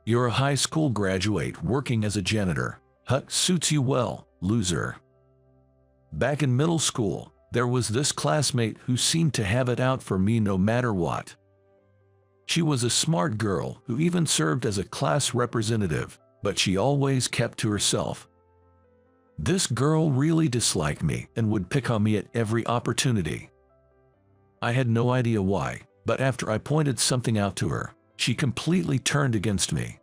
You're a high school graduate working as a janitor. Hut suits you well, loser. Back in middle school, there was this classmate who seemed to have it out for me no matter what. She was a smart girl who even served as a class representative, but she always kept to herself. This girl really disliked me and would pick on me at every opportunity. I had no idea why, but after I pointed something out to her, she completely turned against me.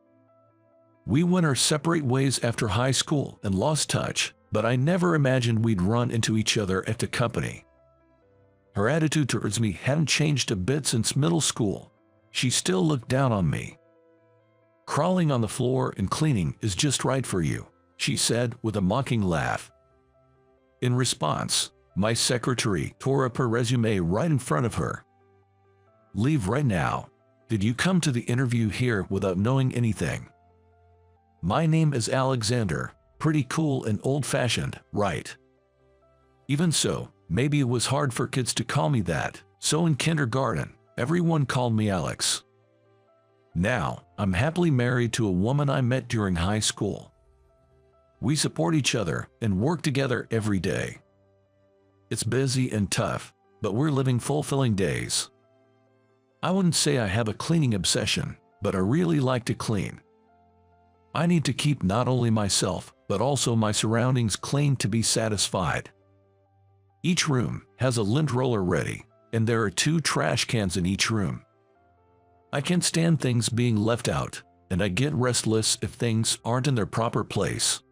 We went our separate ways after high school and lost touch, but I never imagined we'd run into each other at the company. Her attitude towards me hadn't changed a bit since middle school. She still looked down on me. "Crawling on the floor and cleaning is just right for you," she said with a mocking laugh. In response, my secretary tore up her resume right in front of her. "Leave right now. Did you come to the interview here without knowing anything? My name is Alexander. Pretty cool and old-fashioned, right? Even so, maybe it was hard for kids to call me that, so in kindergarten, everyone called me Alex. Now, I'm happily married to a woman I met during high school. We support each other and work together every day. It's busy and tough, but we're living fulfilling days. I wouldn't say I have a cleaning obsession, but I really like to clean. I need to keep not only myself, but also my surroundings clean to be satisfied. Each room has a lint roller ready, and there are 2 trash cans in each room. I can't stand things being left out, and I get restless if things aren't in their proper place.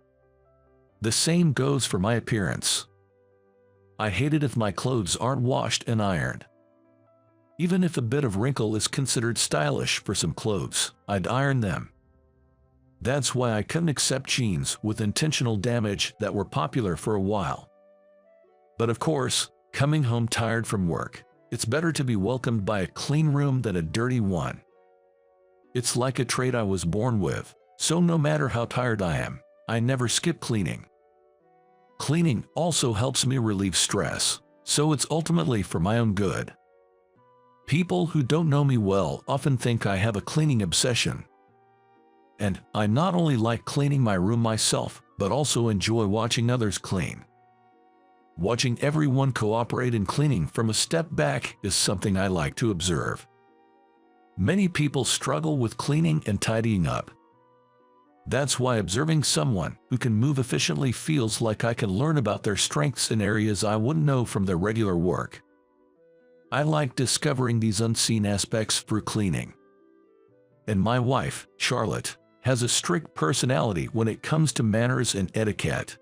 The same goes for my appearance. I hate it if my clothes aren't washed and ironed. Even if a bit of wrinkle is considered stylish for some clothes, I'd iron them. That's why I couldn't accept jeans with intentional damage that were popular for a while. But of course, coming home tired from work, it's better to be welcomed by a clean room than a dirty one. It's like a trait I was born with, so no matter how tired I am, I never skip cleaning. Cleaning also helps me relieve stress, so it's ultimately for my own good. People who don't know me well often think I have a cleaning obsession. And I not only like cleaning my room myself, but also enjoy watching others clean. Watching everyone cooperate in cleaning from a step back is something I like to observe. Many people struggle with cleaning and tidying up. That's why observing someone who can move efficiently feels like I can learn about their strengths in areas I wouldn't know from their regular work. I like discovering these unseen aspects through cleaning. And my wife, Charlotte, has a strict personality when it comes to manners and etiquette.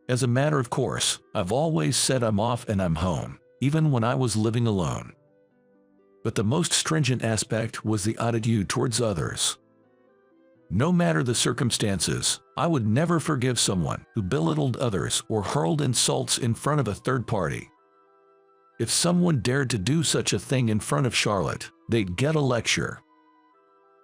As a matter of course, I've always said I'm off and I'm home, even when I was living alone. But the most stringent aspect was the attitude towards others. No matter the circumstances, I would never forgive someone who belittled others or hurled insults in front of a third party. If someone dared to do such a thing in front of Charlotte, they'd get a lecture.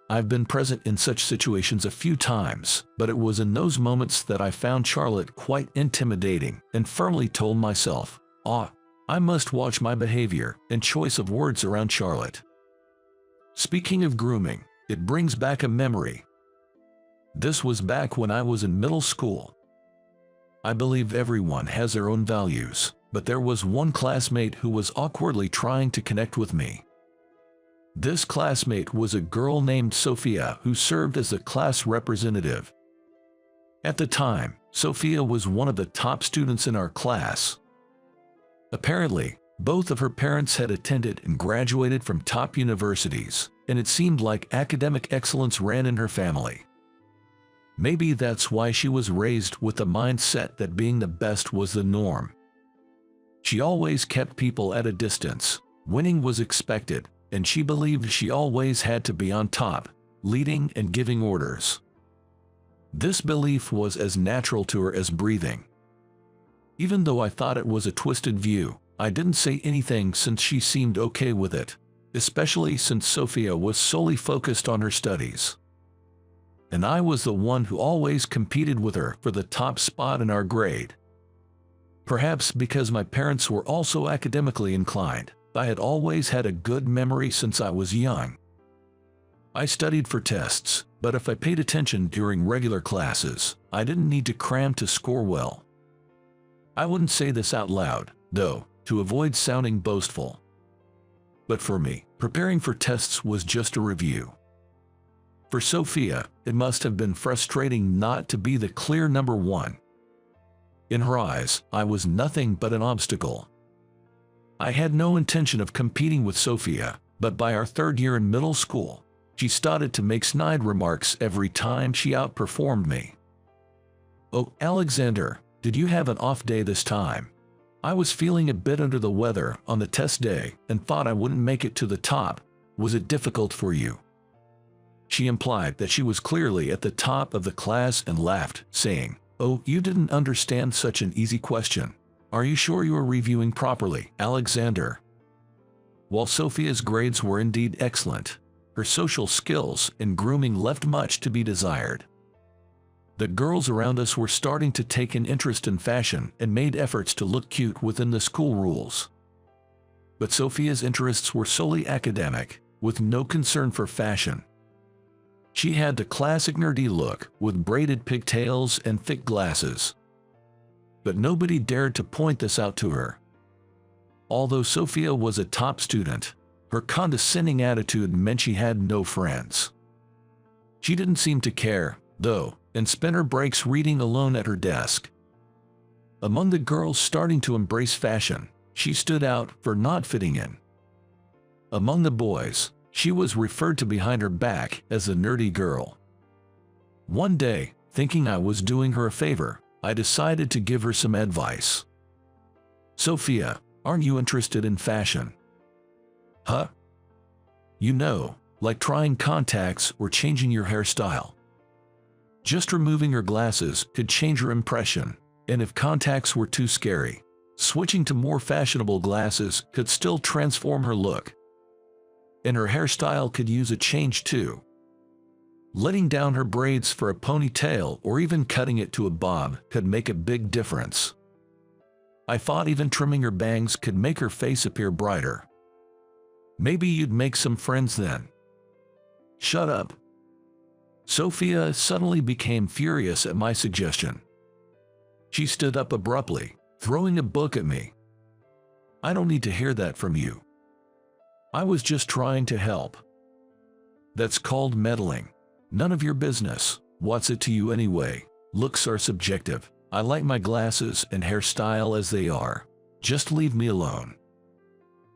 I've been present in such situations a few times, but it was in those moments that I found Charlotte quite intimidating and firmly told myself, I must watch my behavior and choice of words around Charlotte. Speaking of grooming, it brings back a memory. This was back when I was in middle school. I believe everyone has their own values, but there was one classmate who was awkwardly trying to connect with me. This classmate was a girl named Sophia who served as a class representative. At the time, Sophia was one of the top students in our class. Apparently, both of her parents had attended and graduated from top universities, and it seemed like academic excellence ran in her family. Maybe that's why she was raised with the mindset that being the best was the norm. She always kept people at a distance. Winning was expected, and she believed she always had to be on top, leading and giving orders. This belief was as natural to her as breathing. Even though I thought it was a twisted view, I didn't say anything since she seemed okay with it, especially since Sophia was solely focused on her studies. And I was the one who always competed with her for the top spot in our grade. Perhaps because my parents were also academically inclined, I had always had a good memory since I was young. I studied for tests, But if I paid attention during regular classes, I didn't need to cram to score well. I wouldn't say this out loud, though, to avoid sounding boastful. But for me, preparing for tests was just a review. For Sophia, it must have been frustrating not to be the clear number one. In her eyes, I was nothing but an obstacle. I had no intention of competing with Sophia, but by our third year in middle school, she started to make snide remarks every time she outperformed me. "Oh, Alexander, did you have an off day this time? I was feeling a bit under the weather on the test day and thought I wouldn't make it to the top. Was it difficult for you?" She implied that she was clearly at the top of the class and laughed, saying, "Oh, you didn't understand such an easy question. Are you sure you are reviewing properly, Alexander?" While Sophia's grades were indeed excellent, her social skills and grooming left much to be desired. The girls around us were starting to take an interest in fashion and made efforts to look cute within the school rules. But Sophia's interests were solely academic, with no concern for fashion. She had the classic nerdy look, with braided pigtails and thick glasses. But nobody dared to point this out to her. Although Sophia was a top student, her condescending attitude meant she had no friends. She didn't seem to care, though, and spent her breaks reading alone at her desk. Among the girls starting to embrace fashion, she stood out for not fitting in. Among the boys, she was referred to behind her back as the nerdy girl. One day, thinking I was doing her a favor, I decided to give her some advice. "Sophia, aren't you interested in fashion?" "Huh? You know, like trying contacts or changing your hairstyle. Just removing her glasses could change her impression, and if contacts were too scary, switching to more fashionable glasses could still transform her look. And her hairstyle could use a change too. Letting down her braids for a ponytail or even cutting it to a bob could make a big difference. I thought even trimming her bangs could make her face appear brighter. Maybe you'd make some friends then." "Shut up." Sophia suddenly became furious at my suggestion. She stood up abruptly, throwing a book at me. "I don't need to hear that from you. I was just trying to help." "That's called meddling. None of your business. What's it to you anyway? Looks are subjective. I like my glasses and hairstyle as they are. Just leave me alone."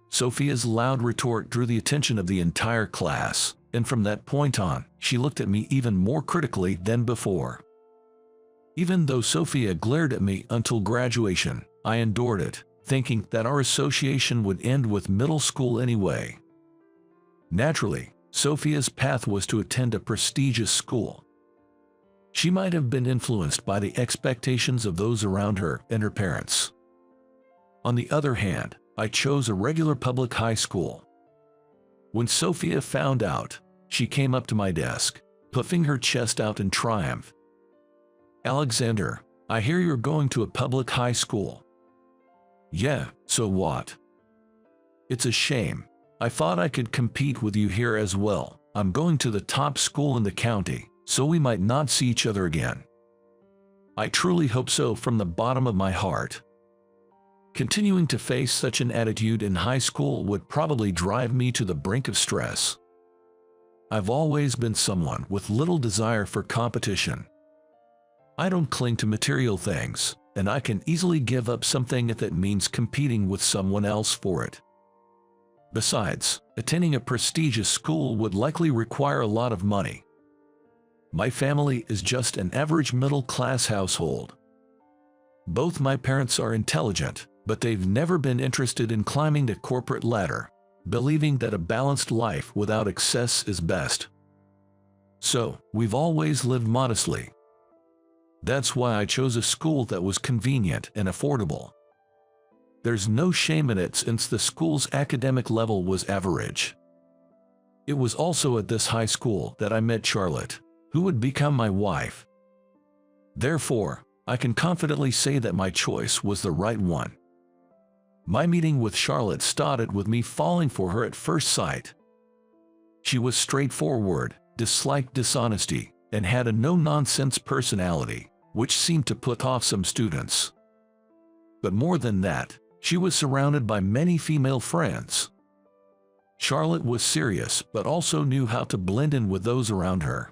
Sophia's loud retort drew the attention of the entire class, and from that point on, she looked at me even more critically than before. Even though Sophia glared at me until graduation, I endured it, thinking that our association would end with middle school anyway. Naturally, Sophia's path was to attend a prestigious school. She might have been influenced by the expectations of those around her and her parents. On the other hand, I chose a regular public high school. When Sophia found out, she came up to my desk, puffing her chest out in triumph. "Alexander, I hear you're going to a public high school." "Yeah, so what? It's a shame. I thought I could compete with you here as well. I'm going to the top school in the county, so we might not see each other again." I truly hope so from the bottom of my heart. Continuing to face such an attitude in high school would probably drive me to the brink of stress. I've always been someone with little desire for competition. I don't cling to material things, and I can easily give up something if it means competing with someone else for it. Besides, attending a prestigious school would likely require a lot of money. My family is just an average middle-class household. Both my parents are intelligent, but they've never been interested in climbing the corporate ladder, believing that a balanced life without excess is best. So, we've always lived modestly. That's why I chose a school that was convenient and affordable. There's no shame in it since the school's academic level was average. It was also at this high school that I met Charlotte, who would become my wife. Therefore, I can confidently say that my choice was the right one. My meeting with Charlotte started with me falling for her at first sight. She was straightforward, disliked dishonesty, and had a no-nonsense personality, which seemed to put off some students. But more than that, she was surrounded by many female friends. Charlotte was serious but also knew how to blend in with those around her.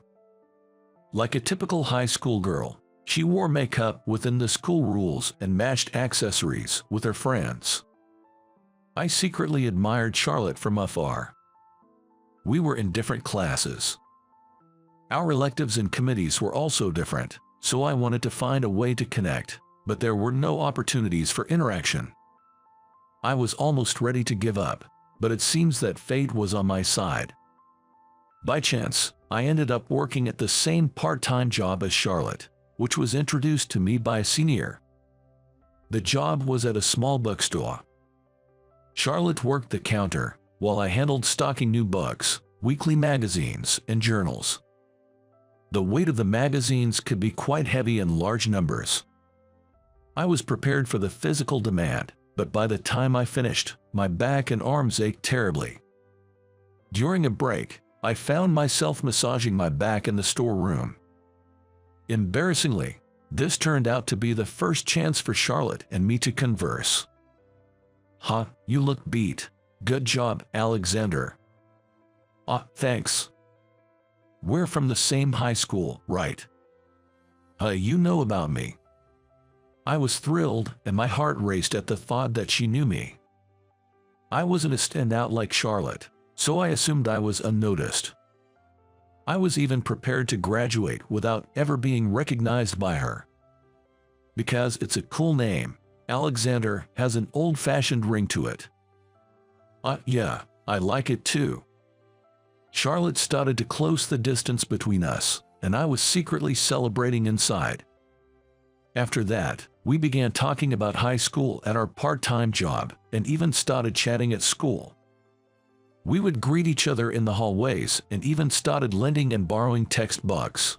Like a typical high school girl, she wore makeup within the school rules and matched accessories with her friends. I secretly admired Charlotte from afar. We were in different classes. Our electives and committees were also different, so I wanted to find a way to connect, but there were no opportunities for interaction. I was almost ready to give up, but it seems that fate was on my side. By chance, I ended up working at the same part-time job as Charlotte, which was introduced to me by a senior. The job was at a small bookstore. Charlotte worked the counter, while I handled stocking new books, weekly magazines, and journals. The weight of the magazines could be quite heavy in large numbers. I was prepared for the physical demand, but by the time I finished, my back and arms ached terribly. During a break, I found myself massaging my back in the storeroom. Embarrassingly, this turned out to be the first chance for Charlotte and me to converse. "Huh, you look beat. Good job, Alexander." "Ah, thanks. We're from the same high school, right?" You know about me." I was thrilled, and my heart raced at the thought that she knew me. I wasn't a standout like Charlotte, so I assumed I was unnoticed. I was even prepared to graduate without ever being recognized by her. Because it's a cool name, Alexander has an old-fashioned ring to it. Yeah, I like it too." Charlotte started to close the distance between us, and I was secretly celebrating inside. After that, we began talking about high school at our part-time job, and even started chatting at school. We would greet each other in the hallways and even started lending and borrowing textbooks.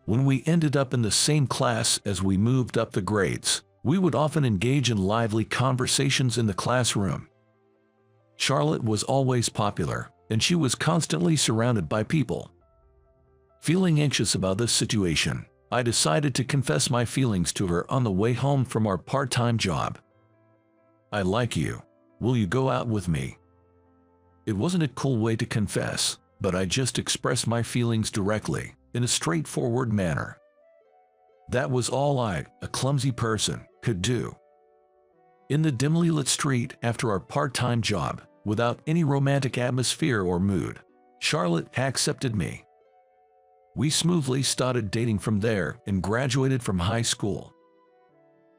When we ended up in the same class as we moved up the grades, we would often engage in lively conversations in the classroom. Charlotte was always popular, and she was constantly surrounded by people. Feeling anxious about this situation, I decided to confess my feelings to her on the way home from our part-time job. "I like you. Will you go out with me?" It wasn't a cool way to confess, but I just expressed my feelings directly, in a straightforward manner. That was all I, a clumsy person, could do. In the dimly lit street after our part-time job, without any romantic atmosphere or mood, Charlotte accepted me. We smoothly started dating from there and graduated from high school.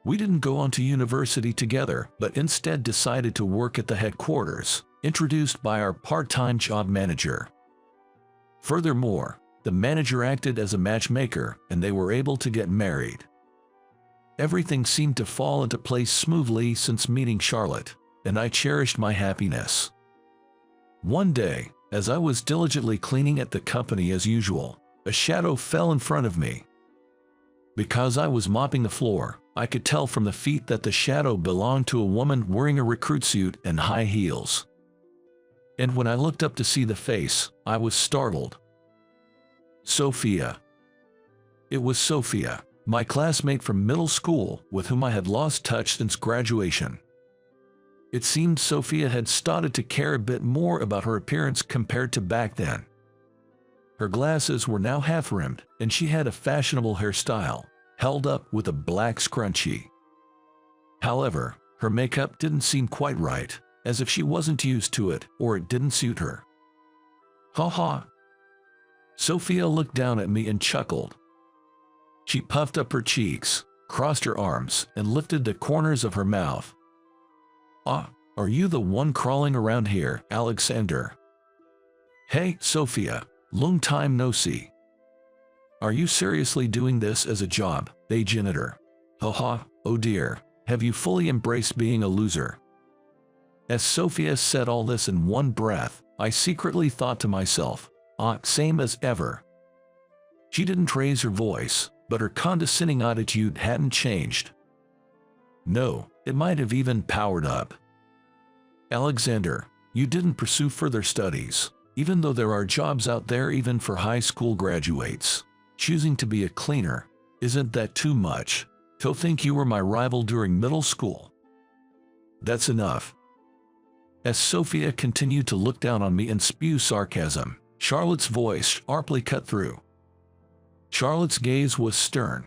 We didn't go on to university together, but instead decided to work at the headquarters, introduced by our part-time job manager. Furthermore, the manager acted as a matchmaker, and they were able to get married. Everything seemed to fall into place smoothly since meeting Charlotte, and I cherished my happiness. One day, as I was diligently cleaning at the company as usual, a shadow fell in front of me. Because I was mopping the floor, I could tell from the feet that the shadow belonged to a woman wearing a recruit suit and high heels. And when I looked up to see the face, I was startled. Sophia. It was Sophia, my classmate from middle school, with whom I had lost touch since graduation. It seemed Sophia had started to care a bit more about her appearance compared to back then. Her glasses were now half-rimmed, and she had a fashionable hairstyle, held up with a black scrunchie. However, her makeup didn't seem quite right, as if she wasn't used to it or it didn't suit her. "Ha ha." Sophia looked down at me and chuckled. She puffed up her cheeks, crossed her arms, and lifted the corners of her mouth. Are you the one crawling around here, Alexander?" "Hey, Sophia, long time no see. Are you seriously doing this as a job, janitor? Haha, oh dear, have you fully embraced being a loser?" As Sophia said all this in one breath, I secretly thought to myself, same as ever. She didn't raise her voice, but her condescending attitude hadn't changed. No, it might have even powered up. "Alexander, you didn't pursue further studies. Even though there are jobs out there even for high school graduates, choosing to be a cleaner, isn't that too much? To think you were my rival during middle school. That's enough. As Sophia continued to look down on me and spew sarcasm, Charlotte's voice sharply cut through. Charlotte's gaze was stern.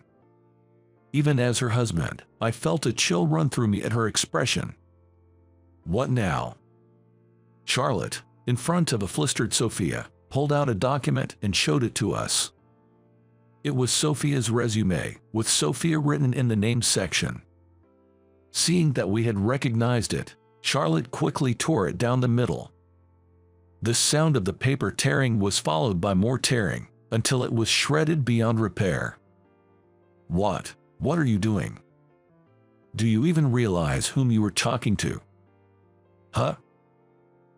Even as her husband, I felt a chill run through me at her expression. What now? Charlotte, in front of a flustered Sophia, pulled out a document and showed it to us. It was Sophia's resume, with Sophia written in the name section. Seeing that we had recognized it, Charlotte quickly tore it down the middle. The sound of the paper tearing was followed by more tearing, until it was shredded beyond repair. What are you doing? Do you even realize whom you were talking to? Huh?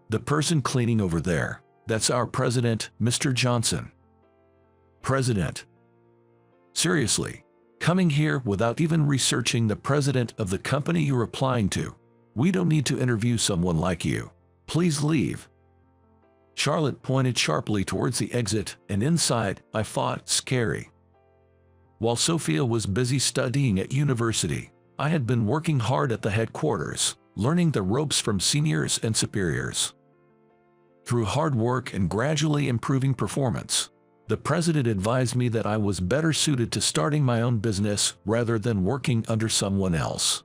The person cleaning over there, that's our president, Mr. Johnson. President? Seriously, coming here without even researching the president of the company you're applying to? We don't need to interview someone like you. Please leave. Charlotte pointed sharply towards the exit, and inside, I thought, scary. While Sophia was busy studying at university, I had been working hard at the headquarters, learning the ropes from seniors and superiors. Through hard work and gradually improving performance, the president advised me that I was better suited to starting my own business rather than working under someone else.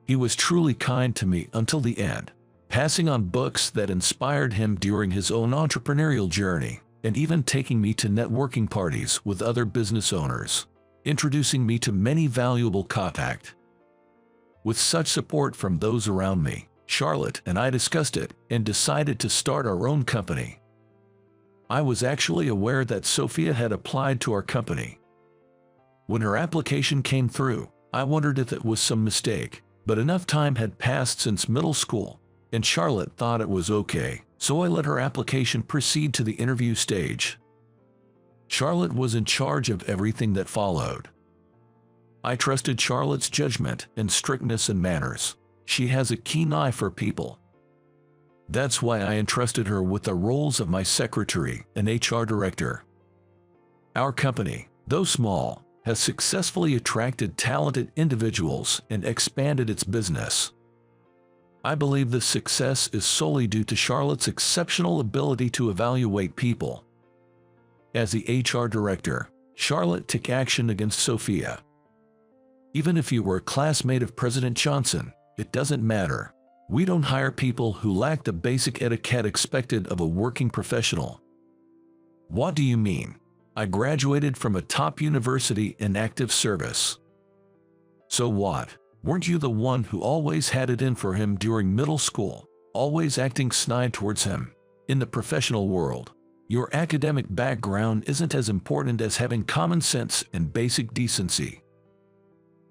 He was truly kind to me until the end, passing on books that inspired him during his own entrepreneurial journey, and even taking me to networking parties with other business owners, introducing me to many valuable contacts. With such support from those around me, Charlotte and I discussed it and decided to start our own company. I was actually aware that Sophia had applied to our company. When her application came through, I wondered if it was some mistake, but enough time had passed since middle school, and Charlotte thought it was okay, so I let her application proceed to the interview stage. Charlotte was in charge of everything that followed. I trusted Charlotte's judgment and strictness in manners. She has a keen eye for people. That's why I entrusted her with the roles of my secretary and HR director. Our company, though small, has successfully attracted talented individuals and expanded its business. I believe this success is solely due to Charlotte's exceptional ability to evaluate people. As the HR director, Charlotte took action against Sophia. Even if you were a classmate of President Johnson, it doesn't matter. We don't hire people who lack the basic etiquette expected of a working professional. What do you mean? I graduated from a top university in active service. So what? Weren't you the one who always had it in for him during middle school, always acting snide towards him? In the professional world, your academic background isn't as important as having common sense and basic decency.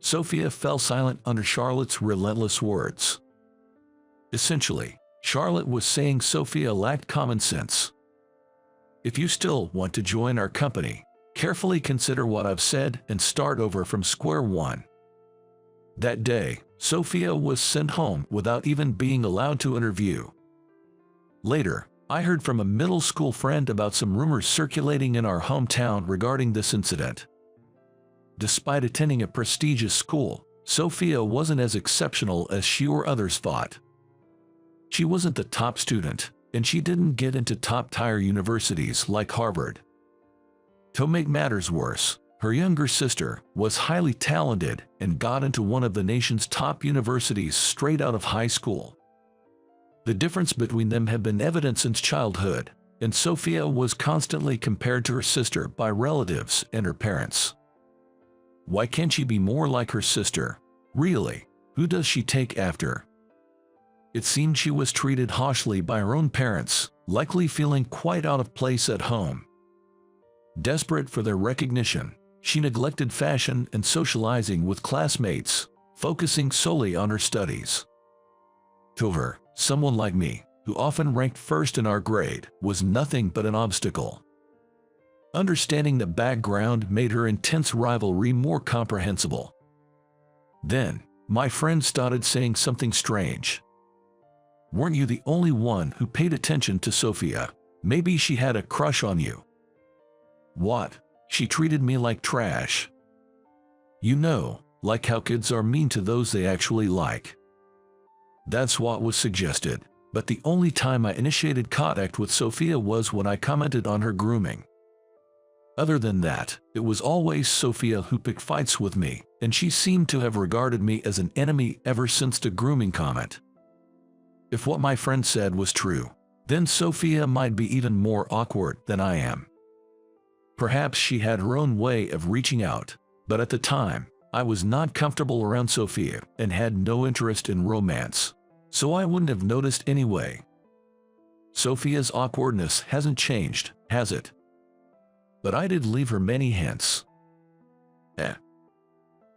Sophia fell silent under Charlotte's relentless words. Essentially, Charlotte was saying Sophia lacked common sense. If you still want to join our company, carefully consider what I've said and start over from square one. That day, Sophia was sent home without even being allowed to interview. Later, I heard from a middle school friend about some rumors circulating in our hometown regarding this incident. Despite attending a prestigious school, Sophia wasn't as exceptional as she or others thought. She wasn't the top student, and she didn't get into top-tier universities like Harvard. To make matters worse, her younger sister was highly talented and got into one of the nation's top universities straight out of high school. The difference between them had been evident since childhood, and Sophia was constantly compared to her sister by relatives and her parents. Why can't she be more like her sister? Really, who does she take after? It seemed she was treated harshly by her own parents, likely feeling quite out of place at home. Desperate for their recognition, she neglected fashion and socializing with classmates, focusing solely on her studies. To her, someone like me, who often ranked first in our grade, was nothing but an obstacle. Understanding the background made her intense rivalry more comprehensible. Then, my friend started saying something strange. Weren't you the only one who paid attention to Sophia? Maybe she had a crush on you. What? She treated me like trash. You know, like how kids are mean to those they actually like. That's what was suggested, but the only time I initiated contact with Sophia was when I commented on her grooming. Other than that, it was always Sophia who picked fights with me, and she seemed to have regarded me as an enemy ever since the grooming comment. If what my friend said was true, then Sophia might be even more awkward than I am. Perhaps she had her own way of reaching out, but at the time, I was not comfortable around Sophia and had no interest in romance, so I wouldn't have noticed anyway. Sophia's awkwardness hasn't changed, has it? But I did leave her many hints.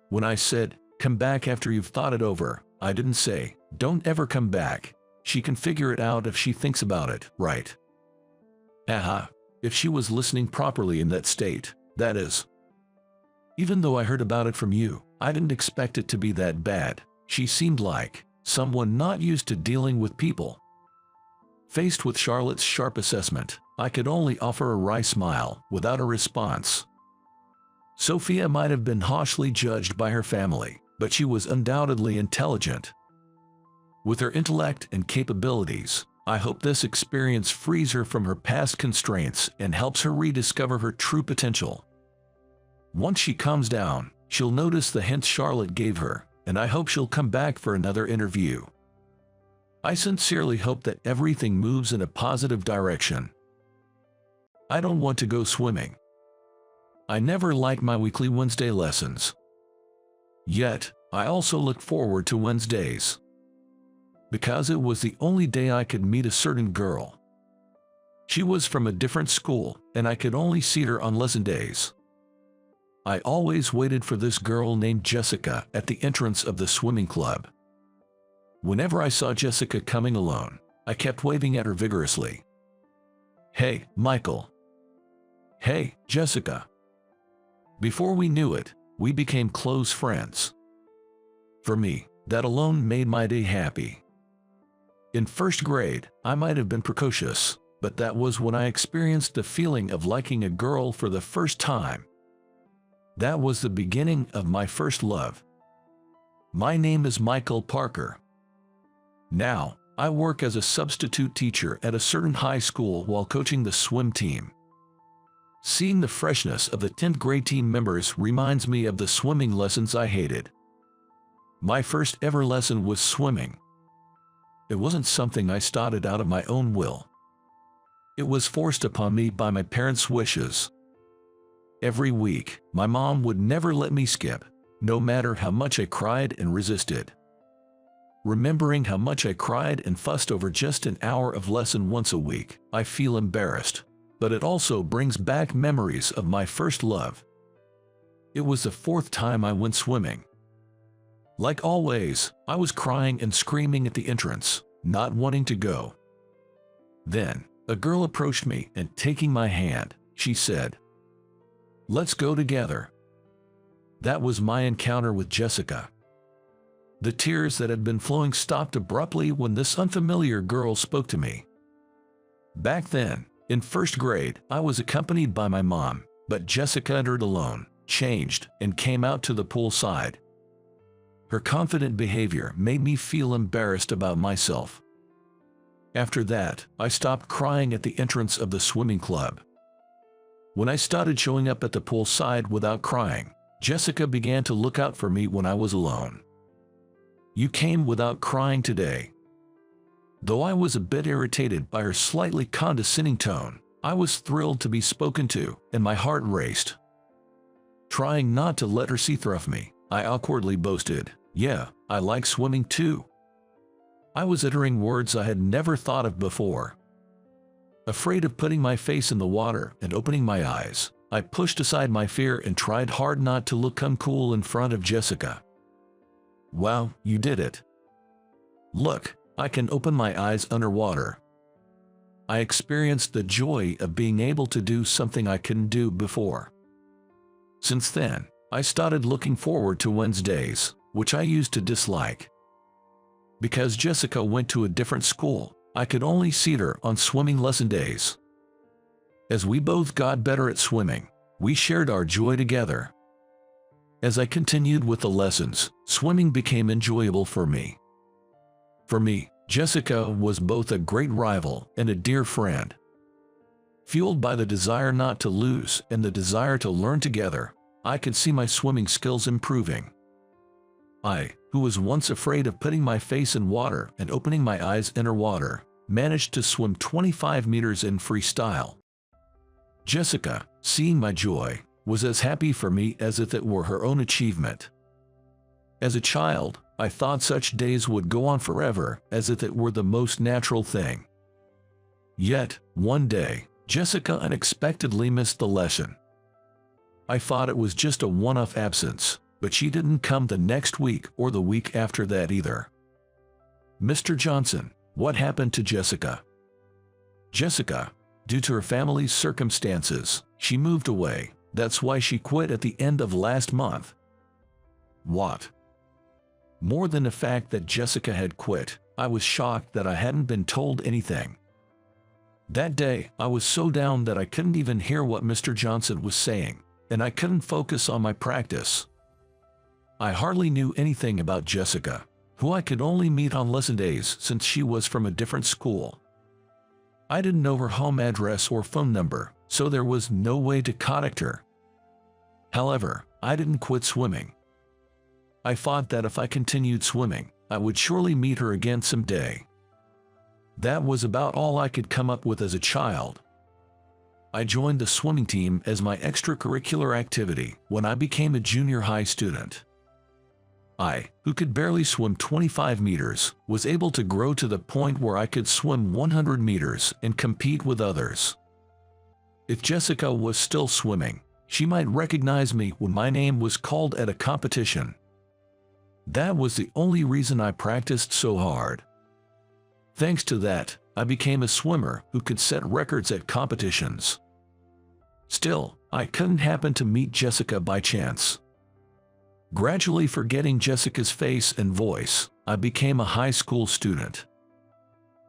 When I said, "Come back after you've thought it over," I didn't say, "Don't ever come back. She can figure it out if she thinks about it, right?" If she was listening properly in that state, that is. Even though I heard about it from you, I didn't expect it to be that bad. She seemed like someone not used to dealing with people. Faced with Charlotte's sharp assessment, I could only offer a wry smile without a response. Sophia might have been harshly judged by her family, but she was undoubtedly intelligent. With her intellect and capabilities, I hope this experience frees her from her past constraints and helps her rediscover her true potential. Once she calms down, she'll notice the hints Charlotte gave her, and I hope she'll come back for another interview. I sincerely hope that everything moves in a positive direction. I don't want to go swimming. I never liked my weekly Wednesday lessons. Yet, I also look forward to Wednesdays, because it was the only day I could meet a certain girl. She was from a different school, and I could only see her on lesson days. I always waited for this girl named Jessica at the entrance of the swimming club. Whenever I saw Jessica coming alone, I kept waving at her vigorously. "Hey, Michael." "Hey, Jessica." Before we knew it, we became close friends. For me, that alone made my day happy. In first grade, I might have been precocious, but that was when I experienced the feeling of liking a girl for the first time. That was the beginning of my first love. My name is Michael Parker. Now, I work as a substitute teacher at a certain high school while coaching the swim team. Seeing the freshness of the 10th grade team members reminds me of the swimming lessons I hated. My first ever lesson was swimming. It wasn't something I started out of my own will. It was forced upon me by my parents' wishes. Every week, my mom would never let me skip, no matter how much I cried and resisted. Remembering how much I cried and fussed over just an hour of lesson once a week, I feel embarrassed, but it also brings back memories of my first love. It was the 4th time I went swimming. Like always, I was crying and screaming at the entrance, not wanting to go. Then, a girl approached me and taking my hand, she said, "Let's go together." That was my encounter with Jessica. The tears that had been flowing stopped abruptly when this unfamiliar girl spoke to me. Back then, in first grade, I was accompanied by my mom, but Jessica entered alone, changed, and came out to the pool side. Her confident behavior made me feel embarrassed about myself. After that, I stopped crying at the entrance of the swimming club. When I started showing up at the pool side without crying, Jessica began to look out for me when I was alone. "You came without crying today." Though I was a bit irritated by her slightly condescending tone, I was thrilled to be spoken to, and my heart raced. Trying not to let her see through me, I awkwardly boasted, "Yeah, I like swimming too." I was uttering words I had never thought of before. Afraid of putting my face in the water and opening my eyes, I pushed aside my fear and tried hard not to look uncool in front of Jessica. "Wow, you did it. Look, I can open my eyes underwater." I experienced the joy of being able to do something I couldn't do before. Since then, I started looking forward to Wednesdays, which I used to dislike. Because Jessica went to a different school, I could only see her on swimming lesson days, As we both got better at swimming, we shared our joy together. As I continued with the lessons, swimming became enjoyable for me. For me, Jessica was both a great rival and a dear friend. Fueled by the desire not to lose and the desire to learn together, I could see my swimming skills improving. I, who was once afraid of putting my face in water and opening my eyes underwater, managed to swim 25 meters in freestyle. Jessica, seeing my joy, was as happy for me as if it were her own achievement. As a child, I thought such days would go on forever, as if it were the most natural thing. Yet, one day, Jessica unexpectedly missed the lesson. I thought it was just a one-off absence, but she didn't come the next week or the week after that either. Mr. Johnson, what happened to Jessica? Jessica, due to her family's circumstances, she moved away. That's why she quit at the end of last month. What? More than the fact that Jessica had quit, I was shocked that I hadn't been told anything. That day, I was so down that I couldn't even hear what Mr. Johnson was saying, and I couldn't focus on my practice. I hardly knew anything about Jessica, who I could only meet on lesson days since she was from a different school. I didn't know her home address or phone number, so there was no way to contact her. However, I didn't quit swimming. I thought that if I continued swimming, I would surely meet her again someday. That was about all I could come up with as a child. I joined the swimming team as my extracurricular activity when I became a junior high student. I, who could barely swim 25 meters, was able to grow to the point where I could swim 100 meters and compete with others. If Jessica was still swimming, she might recognize me when my name was called at a competition. That was the only reason I practiced so hard. Thanks to that, I became a swimmer who could set records at competitions. Still, I couldn't happen to meet Jessica by chance. Gradually forgetting Jessica's face and voice, I became a high school student.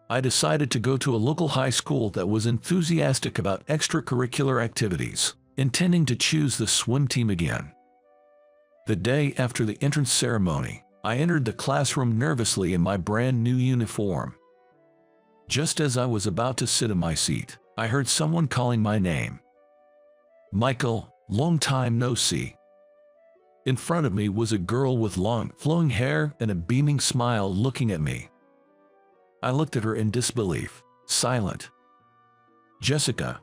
I decided to go to a local high school that was enthusiastic about extracurricular activities, intending to choose the swim team again. The day after the entrance ceremony, I entered the classroom nervously in my brand new uniform. Just as I was about to sit in my seat, I heard someone calling my name. Michael, long time no see. In front of me was a girl with long, flowing hair and a beaming smile looking at me. I looked at her in disbelief, silent. Jessica.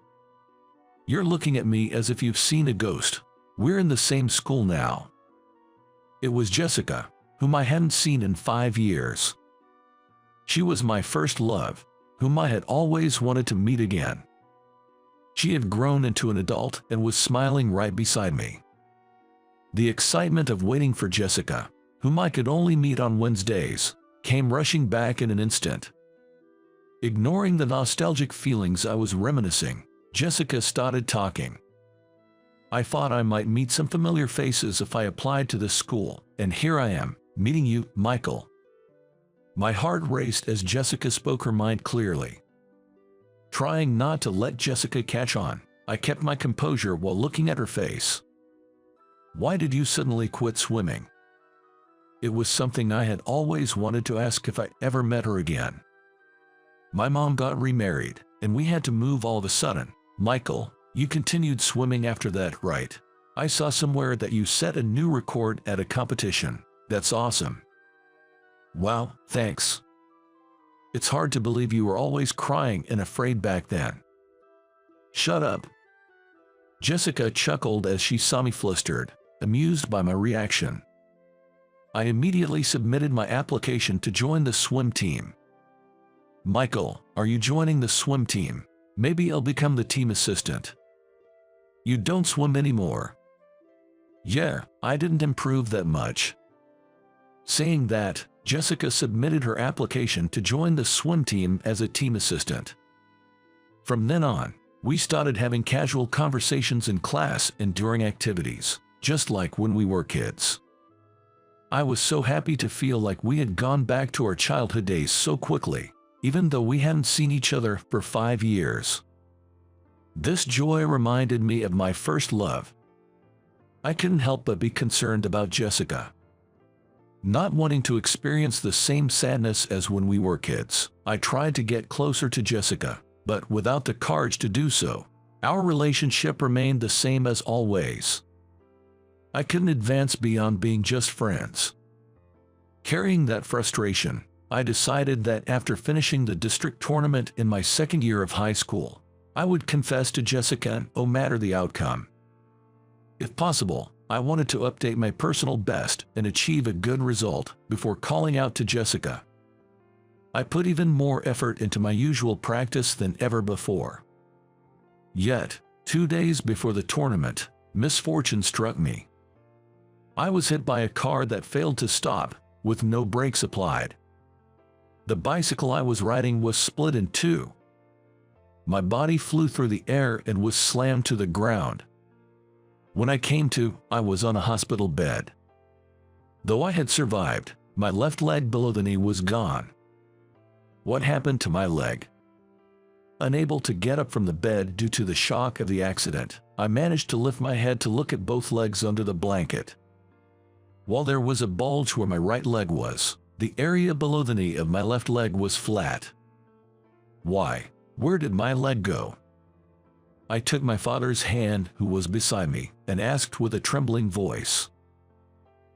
You're looking at me as if you've seen a ghost. We're in the same school now. It was Jessica, whom I hadn't seen in 5 years. She was my first love, whom I had always wanted to meet again. She had grown into an adult and was smiling right beside me. The excitement of waiting for Jessica, whom I could only meet on Wednesdays, came rushing back in an instant. Ignoring the nostalgic feelings I was reminiscing, Jessica started talking. I thought I might meet some familiar faces if I applied to this school, and here I am, meeting you, Michael. My heart raced as Jessica spoke her mind clearly. Trying not to let Jessica catch on, I kept my composure while looking at her face. Why did you suddenly quit swimming? It was something I had always wanted to ask if I ever met her again. My mom got remarried, and we had to move all of a sudden. Michael, you continued swimming after that, right? I saw somewhere that you set a new record at a competition. That's awesome. Wow, thanks. It's hard to believe you were always crying and afraid back then. Shut up. Jessica chuckled as she saw me flustered, amused by my reaction. I immediately submitted my application to join the swim team. Michael, are you joining the swim team? Maybe I'll become the team assistant. You don't swim anymore. Yeah, I didn't improve that much. Saying that, Jessica submitted her application to join the swim team as a team assistant. From then on, we started having casual conversations in class and during activities, just like when we were kids. I was so happy to feel like we had gone back to our childhood days so quickly, even though we hadn't seen each other for 5 years. This joy reminded me of my first love. I couldn't help but be concerned about Jessica. Not wanting to experience the same sadness as when we were kids, I tried to get closer to Jessica, but without the courage to do so. Our relationship remained the same as always. I couldn't advance beyond being just friends. Carrying that frustration, I decided that after finishing the district tournament in my second year of high school, I would confess to Jessica no matter the outcome. If possible, I wanted to update my personal best and achieve a good result before calling out to Jessica. I put even more effort into my usual practice than ever before. Yet, 2 days before the tournament, misfortune struck me. I was hit by a car that failed to stop, with no brakes applied. The bicycle I was riding was split in two. My body flew through the air and was slammed to the ground. When I came to, I was on a hospital bed. Though I had survived, my left leg below the knee was gone. What happened to my leg? Unable to get up from the bed due to the shock of the accident, I managed to lift my head to look at both legs under the blanket. While there was a bulge where my right leg was, the area below the knee of my left leg was flat. Why? Where did my leg go? I took my father's hand, who was beside me, and asked with a trembling voice,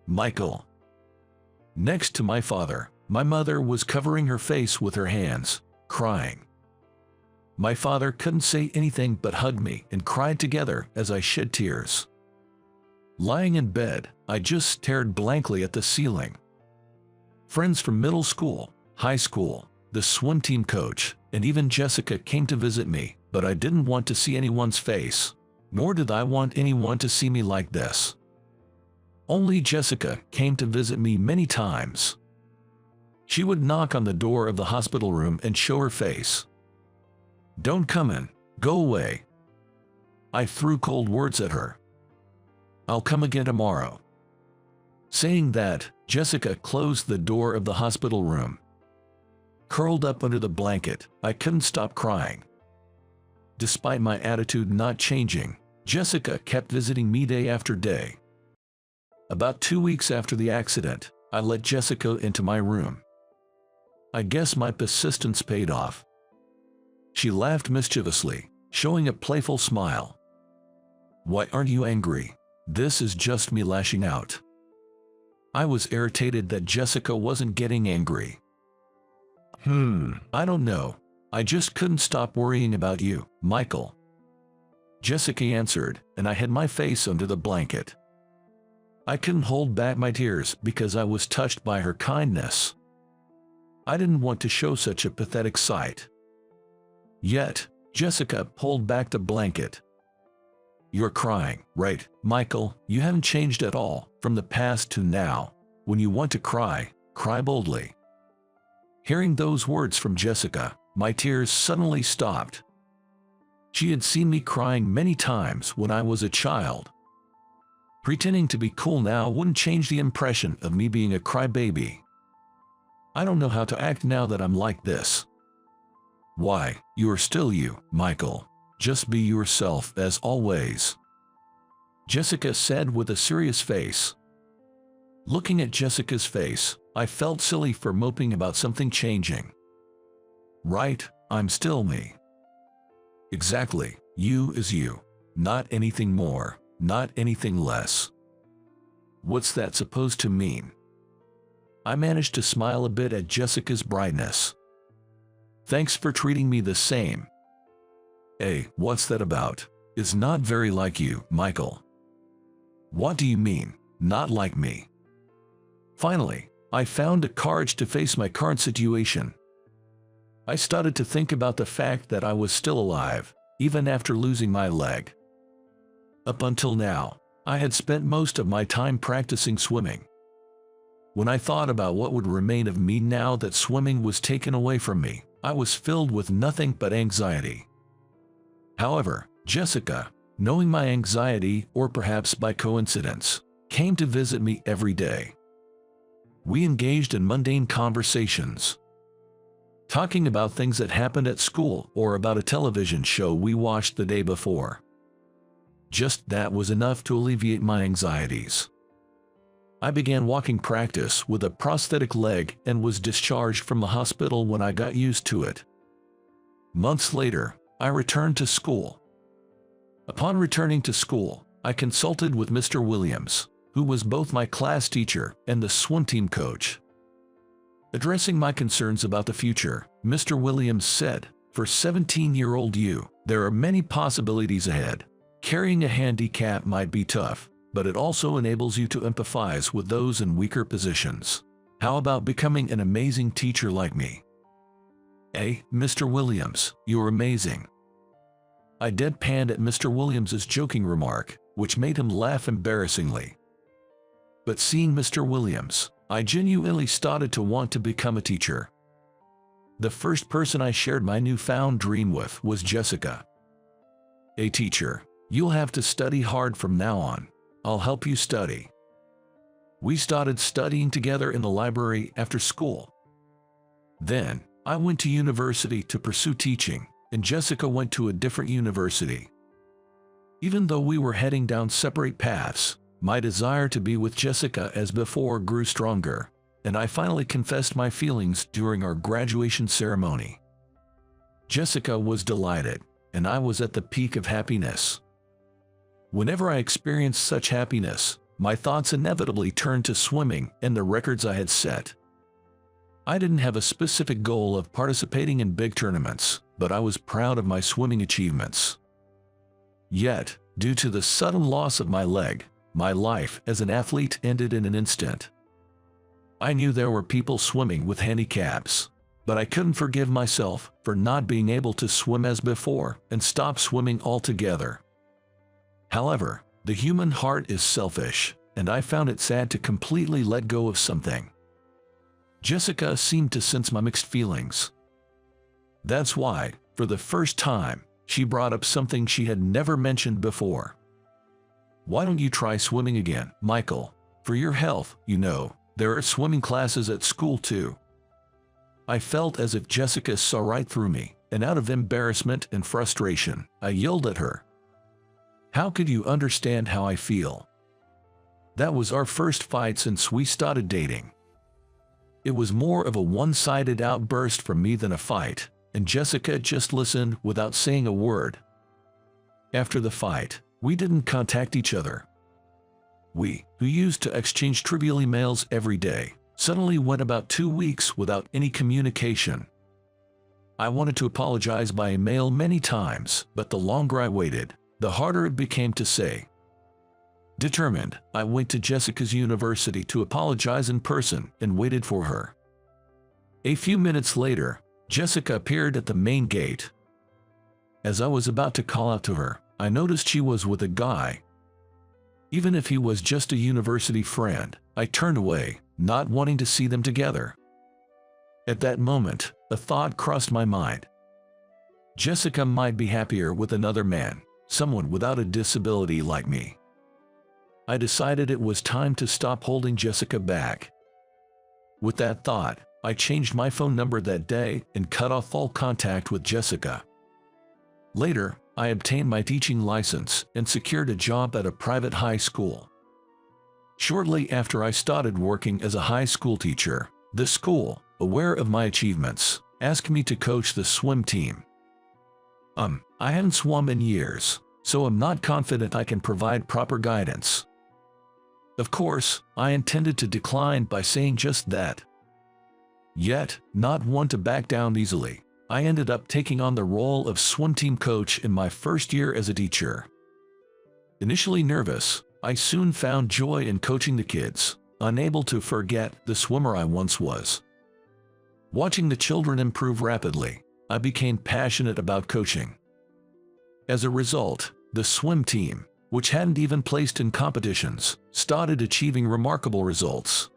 "Michael." Next to my father, my mother was covering her face with her hands, crying. My father couldn't say anything but hug me and cried together as I shed tears. Lying in bed, I just stared blankly at the ceiling. Friends from middle school, high school, the swim team coach, and even Jessica came to visit me, but I didn't want to see anyone's face, nor did I want anyone to see me like this. Only Jessica came to visit me many times. She would knock on the door of the hospital room and show her face. "Don't come in, go away." I threw cold words at her. "I'll come again tomorrow." Saying that, Jessica closed the door of the hospital room. Curled up under the blanket, I couldn't stop crying. Despite my attitude not changing, Jessica kept visiting me day after day. About 2 weeks after the accident, I let Jessica into my room. I guess my persistence paid off. She laughed mischievously, showing a playful smile. "Why aren't you angry? This is just me lashing out." I was irritated that Jessica wasn't getting angry. I don't know. I just couldn't stop worrying about you, Michael." Jessica answered, and I hid my face under the blanket. I couldn't hold back my tears because I was touched by her kindness. I didn't want to show such a pathetic sight. Yet, Jessica pulled back the blanket. "You're crying, right, Michael? You haven't changed at all, from the past to now. When you want to cry, cry boldly." Hearing those words from Jessica, my tears suddenly stopped. She had seen me crying many times when I was a child. Pretending to be cool now wouldn't change the impression of me being a crybaby. I don't know how to act now that I'm like this. "Why, you're still you, Michael. Just be yourself as always," Jessica said with a serious face. Looking at Jessica's face, I felt silly for moping about something changing. Right, I'm still me. Exactly, you is you. Not anything more, not anything less. What's that supposed to mean? I managed to smile a bit at Jessica's brightness. "Thanks for treating me the same." "Hey, what's that about? It's not very like you, Michael." "What do you mean, not like me?" Finally, I found the courage to face my current situation. I started to think about the fact that I was still alive, even after losing my leg. Up until now, I had spent most of my time practicing swimming. When I thought about what would remain of me now that swimming was taken away from me, I was filled with nothing but anxiety. However, Jessica, knowing my anxiety, or perhaps by coincidence, came to visit me every day. We engaged in mundane conversations. talking about things that happened at school or about a television show we watched the day before. Just that was enough to alleviate my anxieties. I began walking practice with a prosthetic leg and was discharged from the hospital when I got used to it. Months later, I returned to school. Upon returning to school, I consulted with Mr. Williams, who was both my class teacher and the swim team coach. Addressing my concerns about the future, Mr. Williams said, "For 17-year-old you, there are many possibilities ahead. Carrying a handicap might be tough, but it also enables you to empathize with those in weaker positions. How about becoming an amazing teacher like me?" "Hey, Mr. Williams, you're amazing." I deadpanned at Mr. Williams's joking remark, which made him laugh embarrassingly. But seeing Mr. Williams, I genuinely started to want to become a teacher. The first person I shared my newfound dream with was Jessica. "Hey teacher, you'll have to study hard from now on. I'll help you study." We started studying together in the library after school. Then, I went to university to pursue teaching, and Jessica went to a different university. Even though we were heading down separate paths, my desire to be with Jessica as before grew stronger, and I finally confessed my feelings during our graduation ceremony. Jessica was delighted, and I was at the peak of happiness. Whenever I experienced such happiness, my thoughts inevitably turned to swimming and the records I had set. I didn't have a specific goal of participating in big tournaments, but I was proud of my swimming achievements. Yet, due to the sudden loss of my leg, my life as an athlete ended in an instant. I knew there were people swimming with handicaps, but I couldn't forgive myself for not being able to swim as before and stop swimming altogether. However, the human heart is selfish, and I found it sad to completely let go of something. Jessica seemed to sense my mixed feelings. That's why, for the first time, she brought up something she had never mentioned before. "Why don't you try swimming again, Michael? For your health, you know, there are swimming classes at school too." I felt as if Jessica saw right through me, and out of embarrassment and frustration, I yelled at her. "How could you understand how I feel?" That was our first fight since we started dating. It was more of a one-sided outburst from me than a fight, and Jessica just listened without saying a word. After the fight, we didn't contact each other. We, who used to exchange trivial emails every day, suddenly went about 2 weeks without any communication. I wanted to apologize by email many times, but the longer I waited, the harder it became to say. Determined, I went to Jessica's university to apologize in person and waited for her. A few minutes later, Jessica appeared at the main gate. As I was about to call out to her, I noticed she was with a guy. Even if he was just a university friend, I turned away, not wanting to see them together. At that moment, a thought crossed my mind. Jessica might be happier with another man, someone without a disability like me. I decided it was time to stop holding Jessica back. With that thought, I changed my phone number that day and cut off all contact with Jessica. Later, I obtained my teaching license and secured a job at a private high school. Shortly after I started working as a high school teacher, the school, aware of my achievements, asked me to coach the swim team. I haven't swum in years, so I'm not confident I can provide proper guidance. Of course, I intended to decline by saying just that. Yet, not one to back down easily, I ended up taking on the role of swim team coach in my first year as a teacher. Initially nervous, I soon found joy in coaching the kids, unable to forget the swimmer I once was. Watching the children improve rapidly, I became passionate about coaching. As a result, the swim team, which hadn't even placed in competitions, started achieving remarkable results.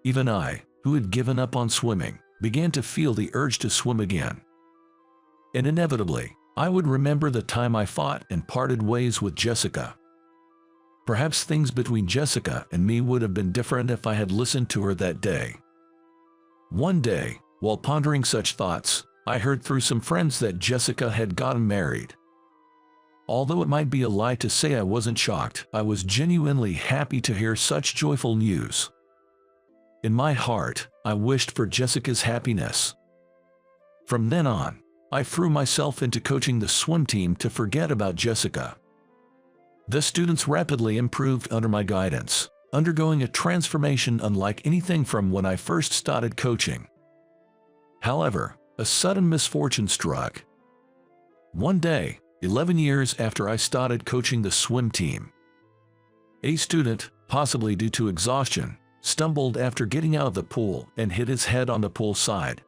Even I, who had given up on swimming, began to feel the urge to swim again. And inevitably, I would remember the time I fought and parted ways with Jessica. Perhaps things between Jessica and me would have been different if I had listened to her that day. One day, While pondering such thoughts, I heard through some friends that Jessica had gotten married. Although it might be a lie to say I wasn't shocked, I was genuinely happy to hear such joyful news. In my heart, I wished for Jessica's happiness. From then on, I threw myself into coaching the swim team to forget about Jessica. The students rapidly improved under my guidance, undergoing a transformation unlike anything from when I first started coaching. However, a sudden misfortune struck. One day, 11 years after I started coaching the swim team, a student, possibly due to exhaustion, stumbled after getting out of the pool and hit his head on the pool side.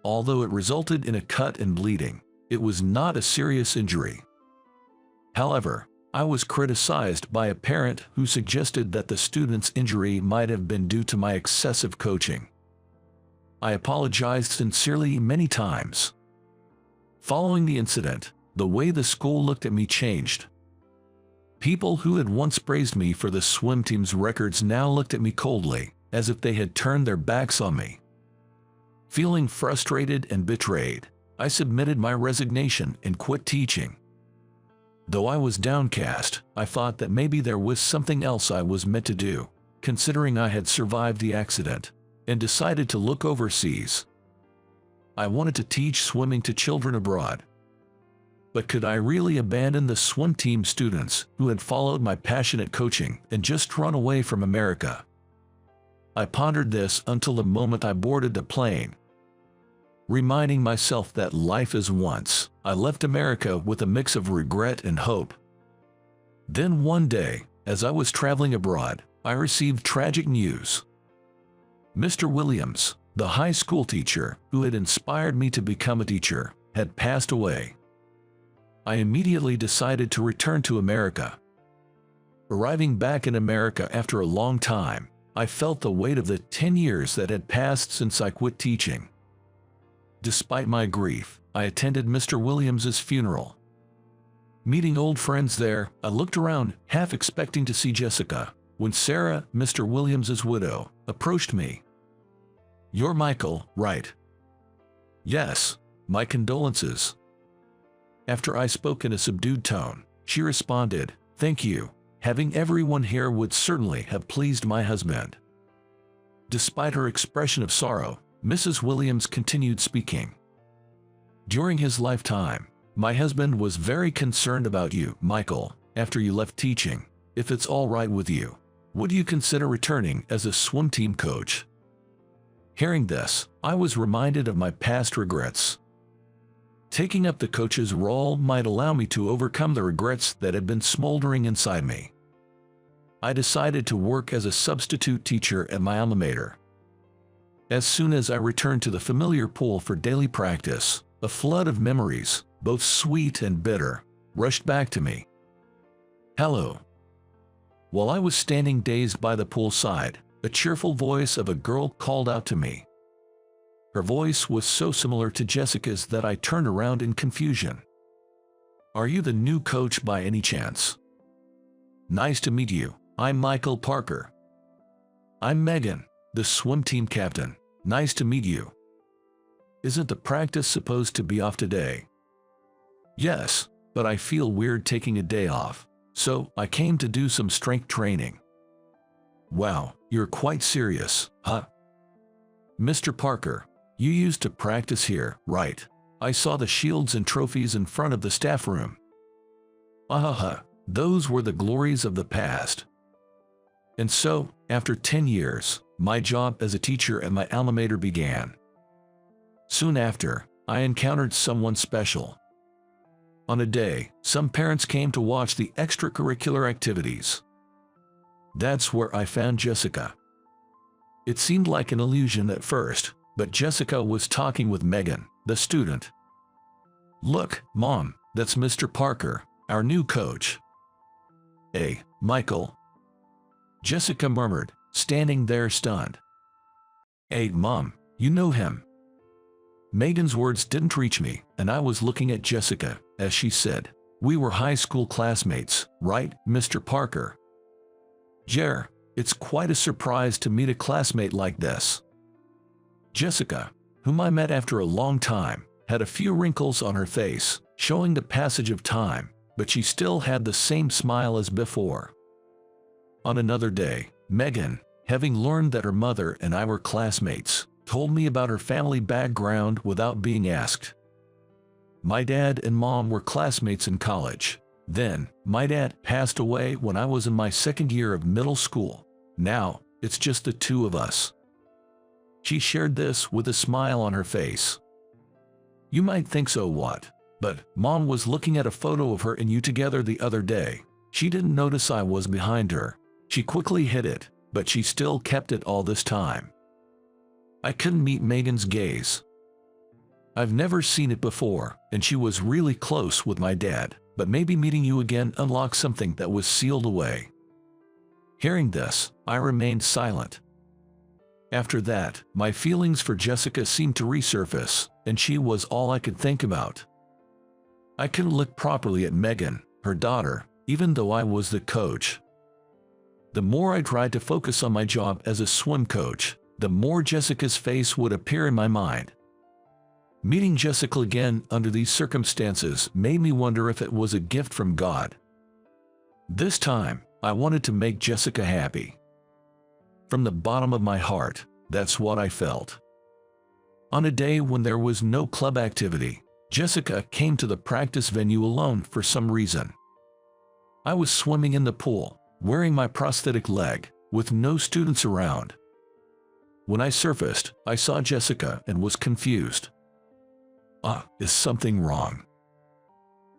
Although it resulted in a cut and bleeding, it was not a serious injury. However, I was criticized by a parent who suggested that the student's injury might have been due to my excessive coaching. I apologized sincerely many times. Following the incident, the way the school looked at me changed. People who had once praised me for the swim team's records now looked at me coldly, as if they had turned their backs on me. Feeling frustrated and betrayed, I submitted my resignation and quit teaching. Though I was downcast, I thought that maybe there was something else I was meant to do, considering I had survived the accident, and decided to look overseas. I wanted to teach swimming to children abroad. But could I really abandon the swim team students who had followed my passionate coaching and just run away from America? I pondered this until the moment I boarded the plane. Reminding myself that life is once, I left America with a mix of regret and hope. Then one day, as I was traveling abroad, I received tragic news. Mr. Williams, the high school teacher who had inspired me to become a teacher, had passed away. I immediately decided to return to America. Arriving back in America after a long time, I felt the weight of the 10 years that had passed since I quit teaching. Despite my grief, I attended Mr. Williams's funeral. Meeting old friends there, I looked around, half expecting to see Jessica, when Sarah, Mr. Williams's widow, approached me. "You're Michael, right?" "Yes, my condolences." After I spoke in a subdued tone, she responded, "Thank you. Having everyone here would certainly have pleased my husband." Despite her expression of sorrow, Mrs. Williams continued speaking. "During his lifetime, my husband was very concerned about you, Michael, after you left teaching. If it's all right with you, would you consider returning as a swim team coach?" Hearing this, I was reminded of my past regrets. Taking up the coach's role might allow me to overcome the regrets that had been smoldering inside me. I decided to work as a substitute teacher at my alma mater. As soon as I returned to the familiar pool for daily practice, a flood of memories, both sweet and bitter, rushed back to me. "Hello." While I was standing dazed by the poolside, a cheerful voice of a girl called out to me. Her voice was so similar to Jessica's that I turned around in confusion. "Are you the new coach by any chance?" "Nice to meet you. I'm Michael Parker." "I'm Megan, the swim team captain. Nice to meet you." "Isn't the practice supposed to be off today?" "Yes, but I feel weird taking a day off, so I came to do some strength training." "Wow, you're quite serious, huh?" "Mr. Parker, you used to practice here, right? I saw the shields and trophies in front of the staff room." "Ahaha, those were the glories of the past." And so, after 10 years, my job as a teacher at my alma mater began. Soon after, I encountered someone special. On a day, some parents came to watch the extracurricular activities. That's where I found Jessica. It seemed like an illusion at first, but Jessica was talking with Megan, the student. "Look, Mom, that's Mr. Parker, our new coach." "Hey, Michael," Jessica murmured, standing there stunned. "Hey, Mom, you know him." Megan's words didn't reach me, and I was looking at Jessica as she said, "We were high school classmates, right, Mr. Parker?" "Jer, it's quite a surprise to meet a classmate like this." "Jessica, whom I met after a long time, had a few wrinkles on her face, showing the passage of time, but she still had the same smile as before. On another day, Megan, having learned that her mother and I were classmates, told me about her family background without being asked. My dad and mom were classmates in college. Then, my dad passed away when I was in my second year of middle school. Now, it's just the two of us. She shared this with a smile on her face. You might think so what? But Mom was looking at a photo of her and you together the other day. She didn't notice I was behind her. She quickly hid it, but she still kept it all this time. I couldn't meet Megan's gaze. I've never seen it before, and she was really close with my dad, but maybe meeting you again unlocked something that was sealed away. Hearing this, I remained silent. After that, my feelings for Jessica seemed to resurface, and she was all I could think about. I couldn't look properly at Megan, her daughter, even though I was the coach. The more I tried to focus on my job as a swim coach, the more Jessica's face would appear in my mind. Meeting Jessica again under these circumstances made me wonder if it was a gift from God. This time, I wanted to make Jessica happy. From the bottom of my heart, that's what I felt. On a day when there was no club activity, Jessica came to the practice venue alone for some reason. I was swimming in the pool, wearing my prosthetic leg, with no students around. When I surfaced, I saw Jessica and was confused. Is something wrong?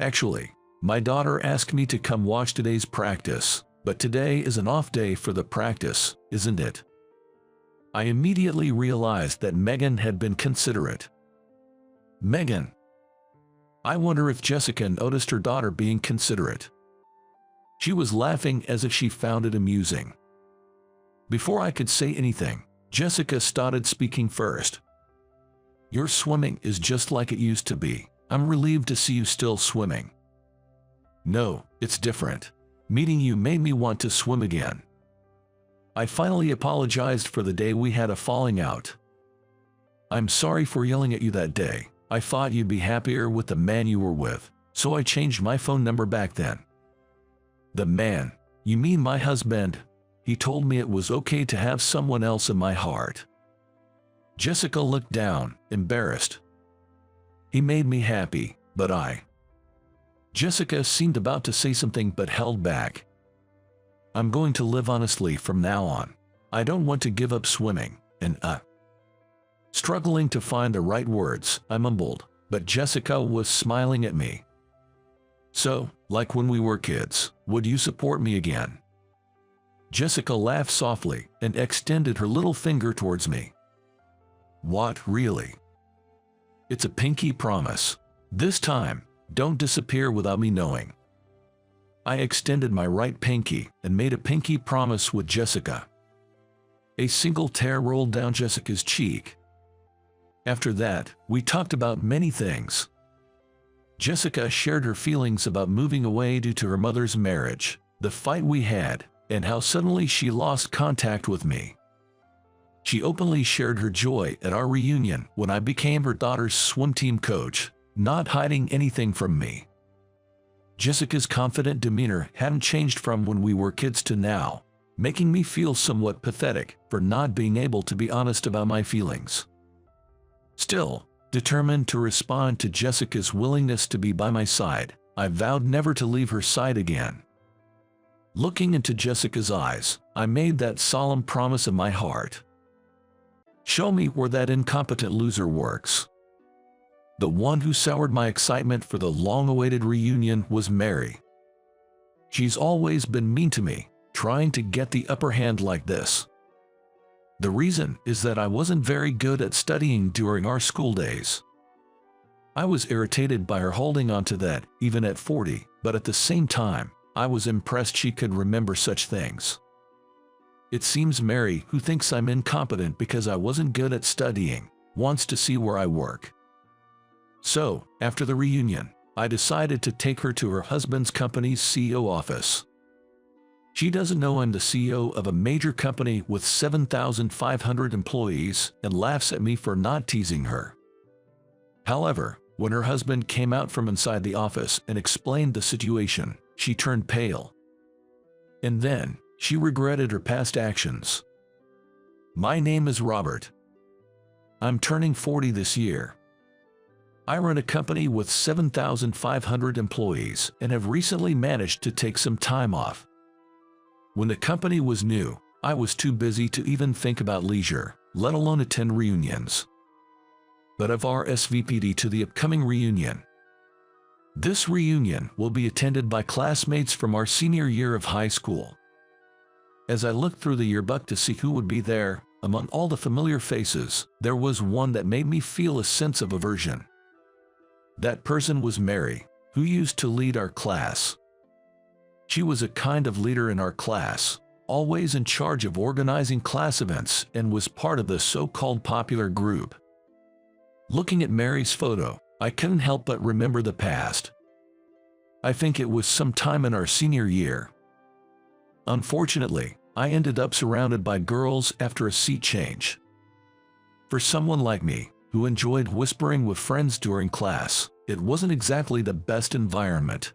Actually, my daughter asked me to come watch today's practice, but today is an off day for the practice, isn't it? I immediately realized that Megan had been considerate. Megan. I wonder if Jessica noticed her daughter being considerate. She was laughing as if she found it amusing. Before I could say anything, Jessica started speaking first. Your swimming is just like it used to be. I'm relieved to see you still swimming. No, it's different. Meeting you made me want to swim again. I finally apologized for the day we had a falling out. I'm sorry for yelling at you that day. I thought you'd be happier with the man you were with, so I changed my phone number back then. The man? You mean my husband? He told me it was okay to have someone else in my heart. Jessica looked down, embarrassed. He made me happy, but Jessica seemed about to say something but held back. I'm going to live honestly from now on. I don't want to give up swimming, and Struggling to find the right words, I mumbled, but Jessica was smiling at me. So, like when we were kids, would you support me again? Jessica laughed softly and extended her little finger towards me. What, really? It's a pinky promise. This time, don't disappear without me knowing. I extended my right pinky and made a pinky promise with Jessica. A single tear rolled down Jessica's cheek. After that, we talked about many things. Jessica shared her feelings about moving away due to her mother's marriage, the fight we had, and how suddenly she lost contact with me. She openly shared her joy at our reunion when I became her daughter's swim team coach, not hiding anything from me. Jessica's confident demeanor hadn't changed from when we were kids to now, making me feel somewhat pathetic for not being able to be honest about my feelings. Still, determined to respond to Jessica's willingness to be by my side, I vowed never to leave her side again. Looking into Jessica's eyes, I made that solemn promise in my heart. Show me where that incompetent loser works. The one who soured my excitement for the long-awaited reunion was Mary. She's always been mean to me, trying to get the upper hand like this. The reason is that I wasn't very good at studying during our school days. I was irritated by her holding on to that, even at 40, but at the same time, I was impressed she could remember such things. It seems Mary, who thinks I'm incompetent because I wasn't good at studying, wants to see where I work. So, after the reunion, I decided to take her to her husband's company's CEO office. She doesn't know I'm the CEO of a major company with 7,500 employees and laughs at me for not teasing her. However, when her husband came out from inside the office and explained the situation, she turned pale. And then, she regretted her past actions. My name is Robert. I'm turning 40 this year. I run a company with 7,500 employees and have recently managed to take some time off. When the company was new, I was too busy to even think about leisure, let alone attend reunions. But I've RSVP'd to the upcoming reunion. This reunion will be attended by classmates from our senior year of high school. As I looked through the yearbook to see who would be there, among all the familiar faces, there was one that made me feel a sense of aversion. That person was Mary, who used to lead our class. She was a kind of leader in our class, always in charge of organizing class events and was part of the so-called popular group. Looking at Mary's photo, I couldn't help but remember the past. I think it was sometime in our senior year. Unfortunately, I ended up surrounded by girls after a seat change. For someone like me, who enjoyed whispering with friends during class, it wasn't exactly the best environment.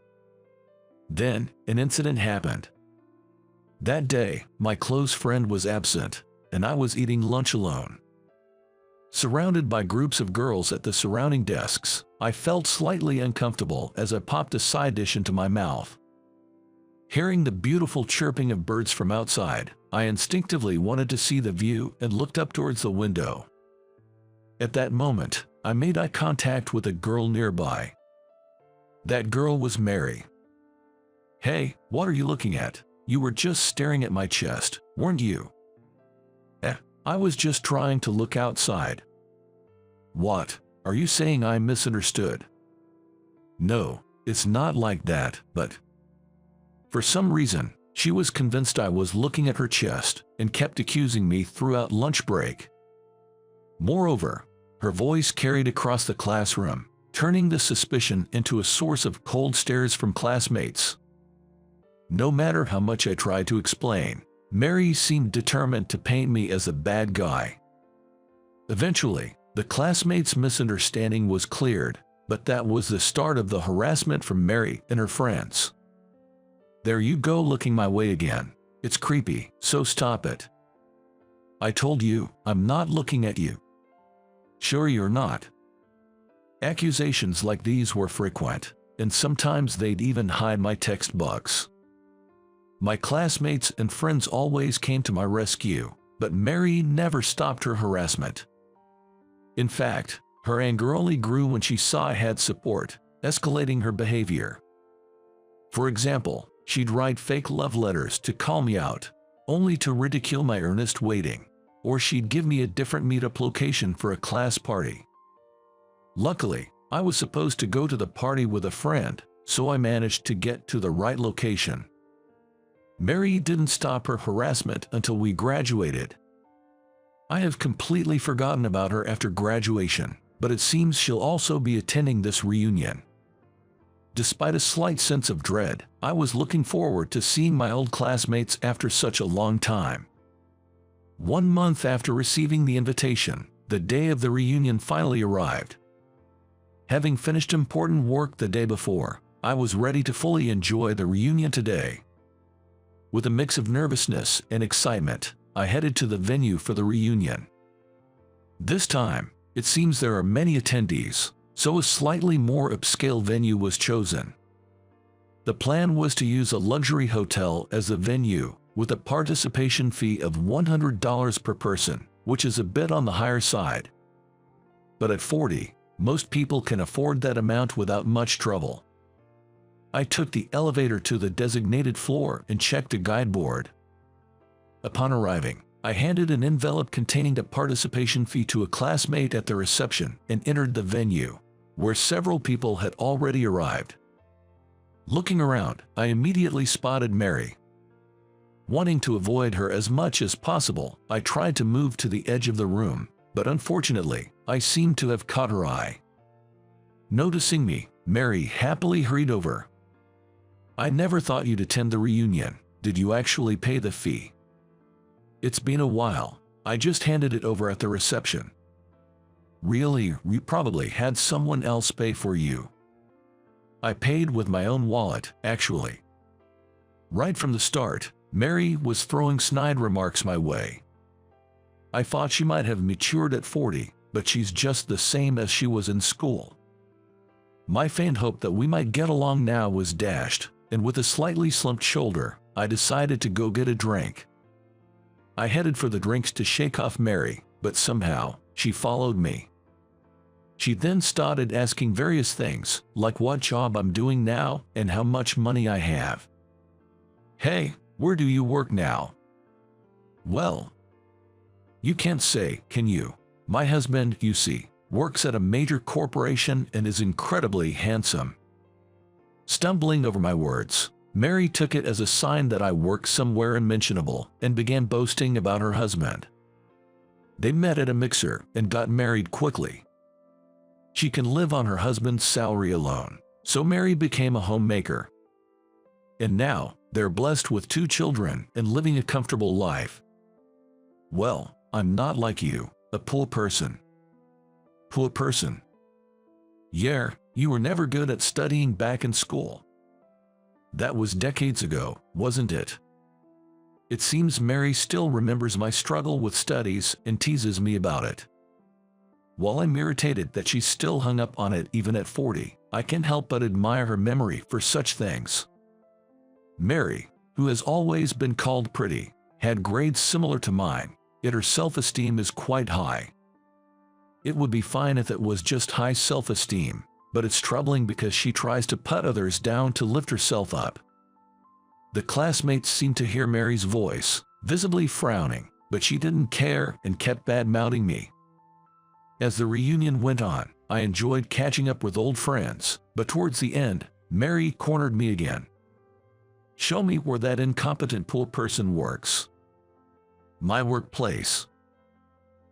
Then, an incident happened. That day, my close friend was absent, and I was eating lunch alone. Surrounded by groups of girls at the surrounding desks, I felt slightly uncomfortable as I popped a side dish into my mouth. Hearing the beautiful chirping of birds from outside, I instinctively wanted to see the view and looked up towards the window. At that moment, I made eye contact with a girl nearby. That girl was Mary. "Hey, what are you looking at? You were just staring at my chest, weren't you?" I was just trying to look outside." "What? Are you saying I misunderstood?" "No, it's not like that, but..." For some reason, she was convinced I was looking at her chest and kept accusing me throughout lunch break. Moreover, her voice carried across the classroom, turning the suspicion into a source of cold stares from classmates. No matter how much I tried to explain, Mary seemed determined to paint me as a bad guy. Eventually, the classmates' misunderstanding was cleared, but that was the start of the harassment from Mary and her friends. "There you go looking my way again. It's creepy, so stop it." "I told you, I'm not looking at you." "Sure you're not." Accusations like these were frequent, and sometimes they'd even hide my textbooks. My classmates and friends always came to my rescue, but Mary never stopped her harassment. In fact, her anger only grew when she saw I had support, escalating her behavior. For example, she'd write fake love letters to call me out, only to ridicule my earnest waiting, or she'd give me a different meetup location for a class party. Luckily, I was supposed to go to the party with a friend, so I managed to get to the right location. Mary didn't stop her harassment until we graduated. I have completely forgotten about her after graduation, but it seems she'll also be attending this reunion. Despite a slight sense of dread, I was looking forward to seeing my old classmates after such a long time. 1 month after receiving the invitation, the day of the reunion finally arrived. Having finished important work the day before, I was ready to fully enjoy the reunion today. With a mix of nervousness and excitement, I headed to the venue for the reunion. This time, it seems there are many attendees, so a slightly more upscale venue was chosen. The plan was to use a luxury hotel as the venue, with a participation fee of $100 per person, which is a bit on the higher side. But at 40, most people can afford that amount without much trouble. I took the elevator to the designated floor and checked a guideboard. Upon arriving, I handed an envelope containing the participation fee to a classmate at the reception and entered the venue, where several people had already arrived. Looking around, I immediately spotted Mary. Wanting to avoid her as much as possible, I tried to move to the edge of the room, but unfortunately, I seemed to have caught her eye. Noticing me, Mary happily hurried over. "I never thought you'd attend the reunion, Did you actually pay the fee? It's been a while. I just handed it over at the reception. Really, you probably had someone else pay for you. I paid with my own wallet, actually. Right from the start, Mary was throwing snide remarks my way. I thought she might have matured at 40, but she's just the same as she was in school. My faint hope that we might get along now was dashed, and with a slightly slumped shoulder, I decided to go get a drink. I headed for the drinks to shake off Mary, but somehow, she followed me. She then started asking various things, like what job I'm doing now and how much money I have. Hey, where do you work now? Well, you can't say, can you? My husband, you see, works at a major corporation and is incredibly handsome. Stumbling over my words, Mary took it as a sign that I worked somewhere unmentionable and began boasting about her husband. They met at a mixer and got married quickly. She can live on her husband's salary alone, so Mary became a homemaker. And now, they're blessed with 2 children and living a comfortable life. Well, I'm not like you, a poor person. Poor person? Yeah, you were never good at studying back in school. That was decades ago, wasn't it? It seems Mary still remembers my struggle with studies and teases me about it. While I'm irritated that she's still hung up on it even at 40, I can't help but admire her memory for such things. Mary, who has always been called pretty, had grades similar to mine, yet her self-esteem is quite high. It would be fine if it was just high self-esteem, but it's troubling because she tries to put others down to lift herself up. The classmates seemed to hear Mary's voice, visibly frowning, but she didn't care and kept bad-mouthing me. As the reunion went on, I enjoyed catching up with old friends, but towards the end, Mary cornered me again. Show me where that incompetent poor person works. My workplace.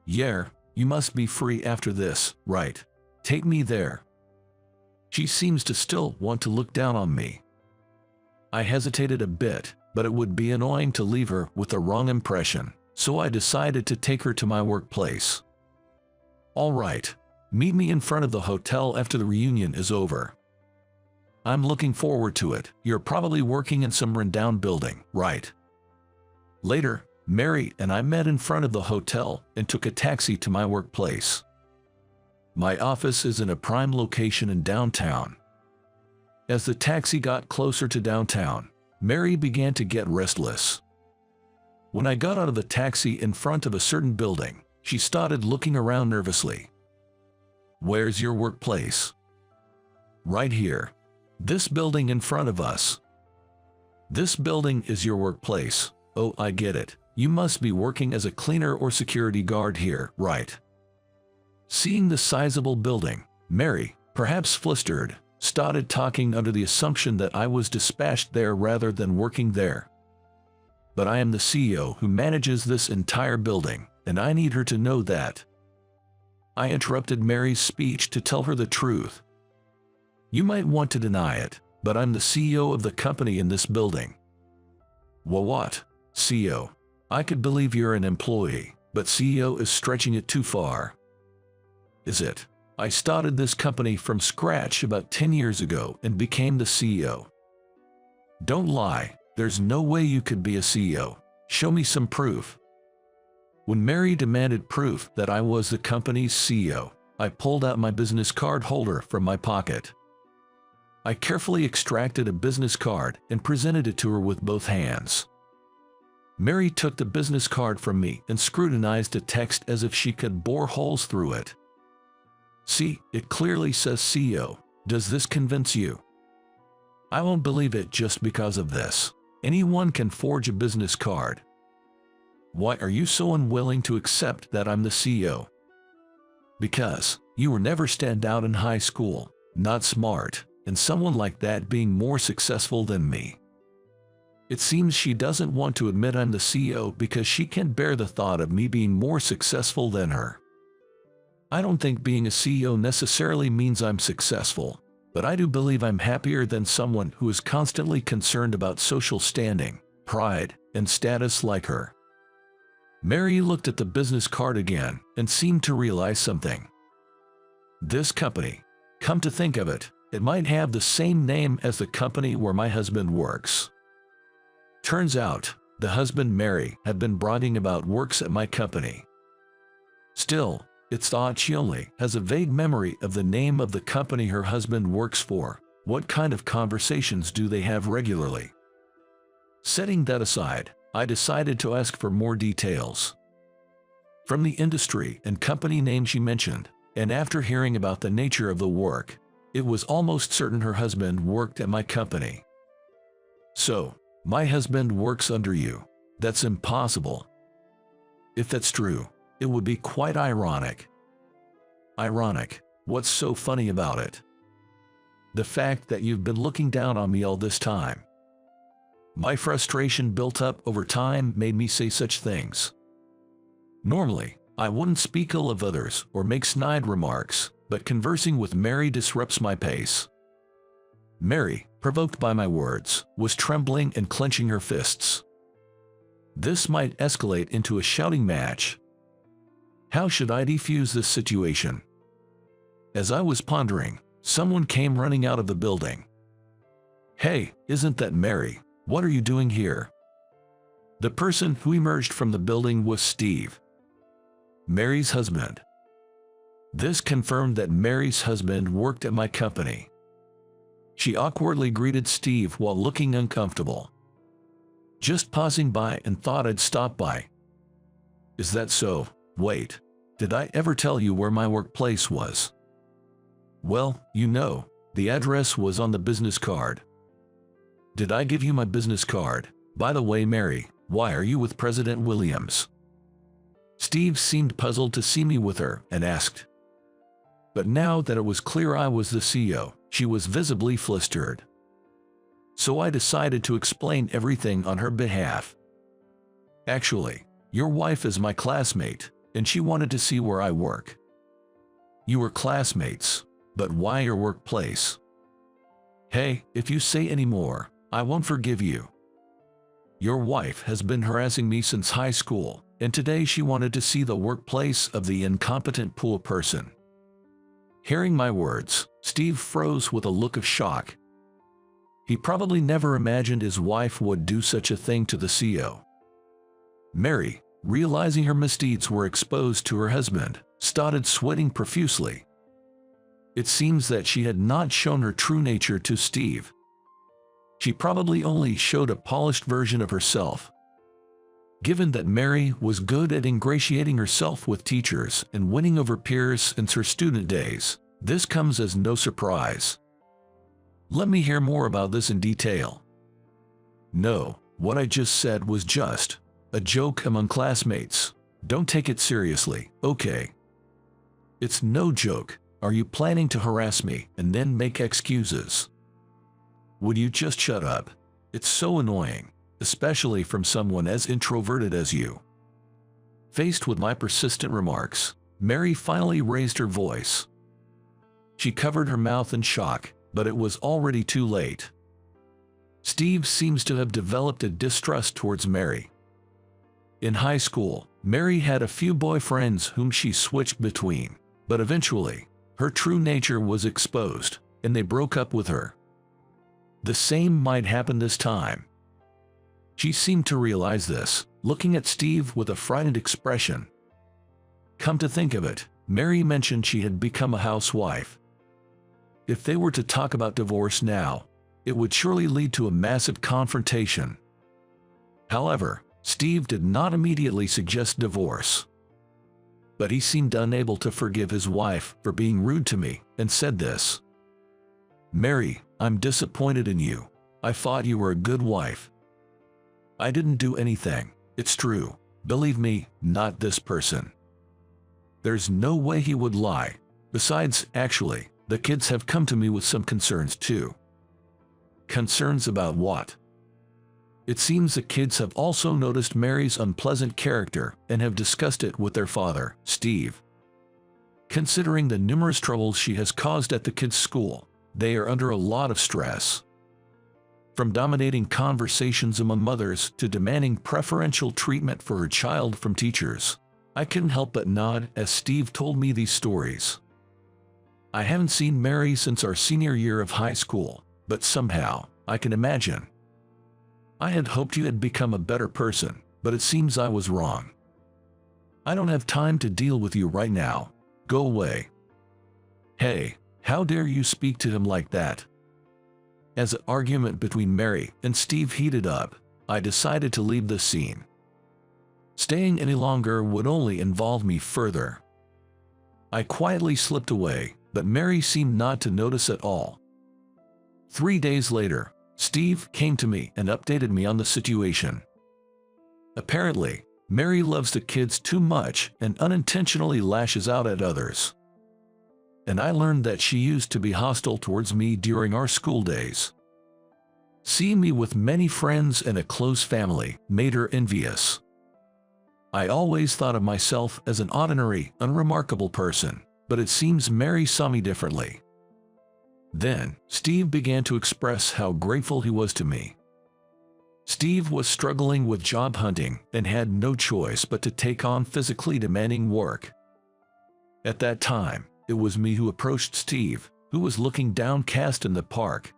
Yeah, you must be free after this, right? Take me there. She seems to still want to look down on me. I hesitated a bit, but it would be annoying to leave her with the wrong impression, so I decided to take her to my workplace. All right, meet me in front of the hotel after the reunion is over. I'm looking forward to it. You're probably working in some rundown building, right? Later, Mary and I met in front of the hotel and took a taxi to my workplace. My office is in a prime location in downtown. As the taxi got closer to downtown, Mary began to get restless. When I got out of the taxi in front of a certain building, she started looking around nervously. Where's your workplace? Right here. This building in front of us. This building is your workplace. Oh, I get it. You must be working as a cleaner or security guard here, right? Seeing the sizable building, Mary, perhaps flustered, started talking under the assumption that I was dispatched there rather than working there. But I am the CEO who manages this entire building, and I need her to know that. I interrupted Mary's speech to tell her the truth. You might want to deny it, but I'm the CEO of the company in this building. Well, what? CEO? I could believe you're an employee, but CEO is stretching it too far. Is it? I started this company from scratch about 10 years ago and became the CEO. Don't lie, there's no way you could be a CEO. Show me some proof. When Mary demanded proof that I was the company's CEO, I pulled out my business card holder from my pocket. I carefully extracted a business card and presented it to her with both hands. Mary took the business card from me and scrutinized the text as if she could bore holes through it. See, it clearly says CEO. Does this convince you? I won't believe it just because of this. Anyone can forge a business card. Why are you so unwilling to accept that I'm the CEO? Because you were never stand out in high school, not smart, and someone like that being more successful than me. It seems she doesn't want to admit I'm the CEO because she can't bear the thought of me being more successful than her. I don't think being a CEO necessarily means I'm successful, but I do believe I'm happier than someone who is constantly concerned about social standing, pride, and status like her. Mary looked at the business card again and seemed to realize something. This company, come to think of it, it might have the same name as the company where my husband works. Turns out, the husband Mary had been bragging about works at my company. Still, it's thought she only has a vague memory of the name of the company her husband works for. What kind of conversations do they have regularly? Setting that aside, I decided to ask for more details. From the industry and company name she mentioned, and after hearing about the nature of the work, it was almost certain her husband worked at my company. So, my husband works under you. That's impossible. If that's true, it would be quite ironic. Ironic? What's so funny about it? The fact that you've been looking down on me all this time. My frustration built up over time made me say such things. Normally, I wouldn't speak ill of others or make snide remarks, but conversing with Mary disrupts my pace. Mary, provoked by my words, was trembling and clenching her fists. This might escalate into a shouting match. How should I defuse this situation? As I was pondering, someone came running out of the building. "Hey, isn't that Mary? What are you doing here?" The person who emerged from the building was Steve, Mary's husband. This confirmed that Mary's husband worked at my company. She awkwardly greeted Steve while looking uncomfortable. "Just passing by and thought I'd stop by." "Is that so? Wait, did I ever tell you where my workplace was?" "Well, you know, the address was on the business card." "Did I give you my business card? By the way, Mary, why are you with President Williams?" Steve seemed puzzled to see me with her and asked. But now that it was clear I was the CEO, she was visibly flustered. So I decided to explain everything on her behalf. "Actually, your wife is my classmate, and she wanted to see where I work." "You were classmates, but why your workplace?" "Hey, if you say any more, I won't forgive you. Your wife has been harassing me since high school, and today she wanted to see the workplace of the incompetent pool person." Hearing my words, Steve froze with a look of shock. He probably never imagined his wife would do such a thing to the CEO. Mary, realizing her misdeeds were exposed to her husband, started sweating profusely. It seems that she had not shown her true nature to Steve. She probably only showed a polished version of herself. Given that Mary was good at ingratiating herself with teachers and winning over peers since her student days, this comes as no surprise. Let me hear more about this in detail. No, what I just said was just a joke among classmates. Don't take it seriously, okay? It's no joke. Are you planning to harass me and then make excuses? Would you just shut up? It's so annoying, especially from someone as introverted as you. Faced with my persistent remarks, Mary finally raised her voice. She covered her mouth in shock, but it was already too late. Steve seems to have developed a distrust towards Mary. In high school, Mary had a few boyfriends whom she switched between, but eventually, her true nature was exposed, and they broke up with her. The same might happen this time. She seemed to realize this, looking at Steve with a frightened expression. Come to think of it, Mary mentioned she had become a housewife. If they were to talk about divorce now, it would surely lead to a massive confrontation. However, Steve did not immediately suggest divorce. But he seemed unable to forgive his wife for being rude to me, and said this. "Mary, I'm disappointed in you. I thought you were a good wife. I didn't do anything, it's true. Believe me, not this person. There's no way he would lie. Besides, actually, the kids have come to me with some concerns too." Concerns about what? It seems the kids have also noticed Mary's unpleasant character and have discussed it with their father, Steve. Considering the numerous troubles she has caused at the kids' school, they are under a lot of stress. from dominating conversations among mothers to demanding preferential treatment for her child from teachers. I couldn't help but nod as Steve told me these stories. I haven't seen Mary since our senior year of high school, but somehow, I can imagine. I had hoped you had become a better person, but it seems I was wrong. I don't have time to deal with you right now. Go away. Hey, how dare you speak to him like that? As an argument between Mary and Steve heated up, I decided to leave the scene. Staying any longer would only involve me further. I quietly slipped away, but Mary seemed not to notice at all. 3 days later, Steve came to me and updated me on the situation. Apparently, Mary loves the kids too much and unintentionally lashes out at others. And I learned that she used to be hostile towards me during our school days. Seeing me with many friends and a close family made her envious. I always thought of myself as an ordinary, unremarkable person, but it seems Mary saw me differently. Then, Steve began to express how grateful he was to me. Steve was struggling with job hunting and had no choice but to take on physically demanding work. At that time, it was me who approached Steve, who was looking downcast in the park.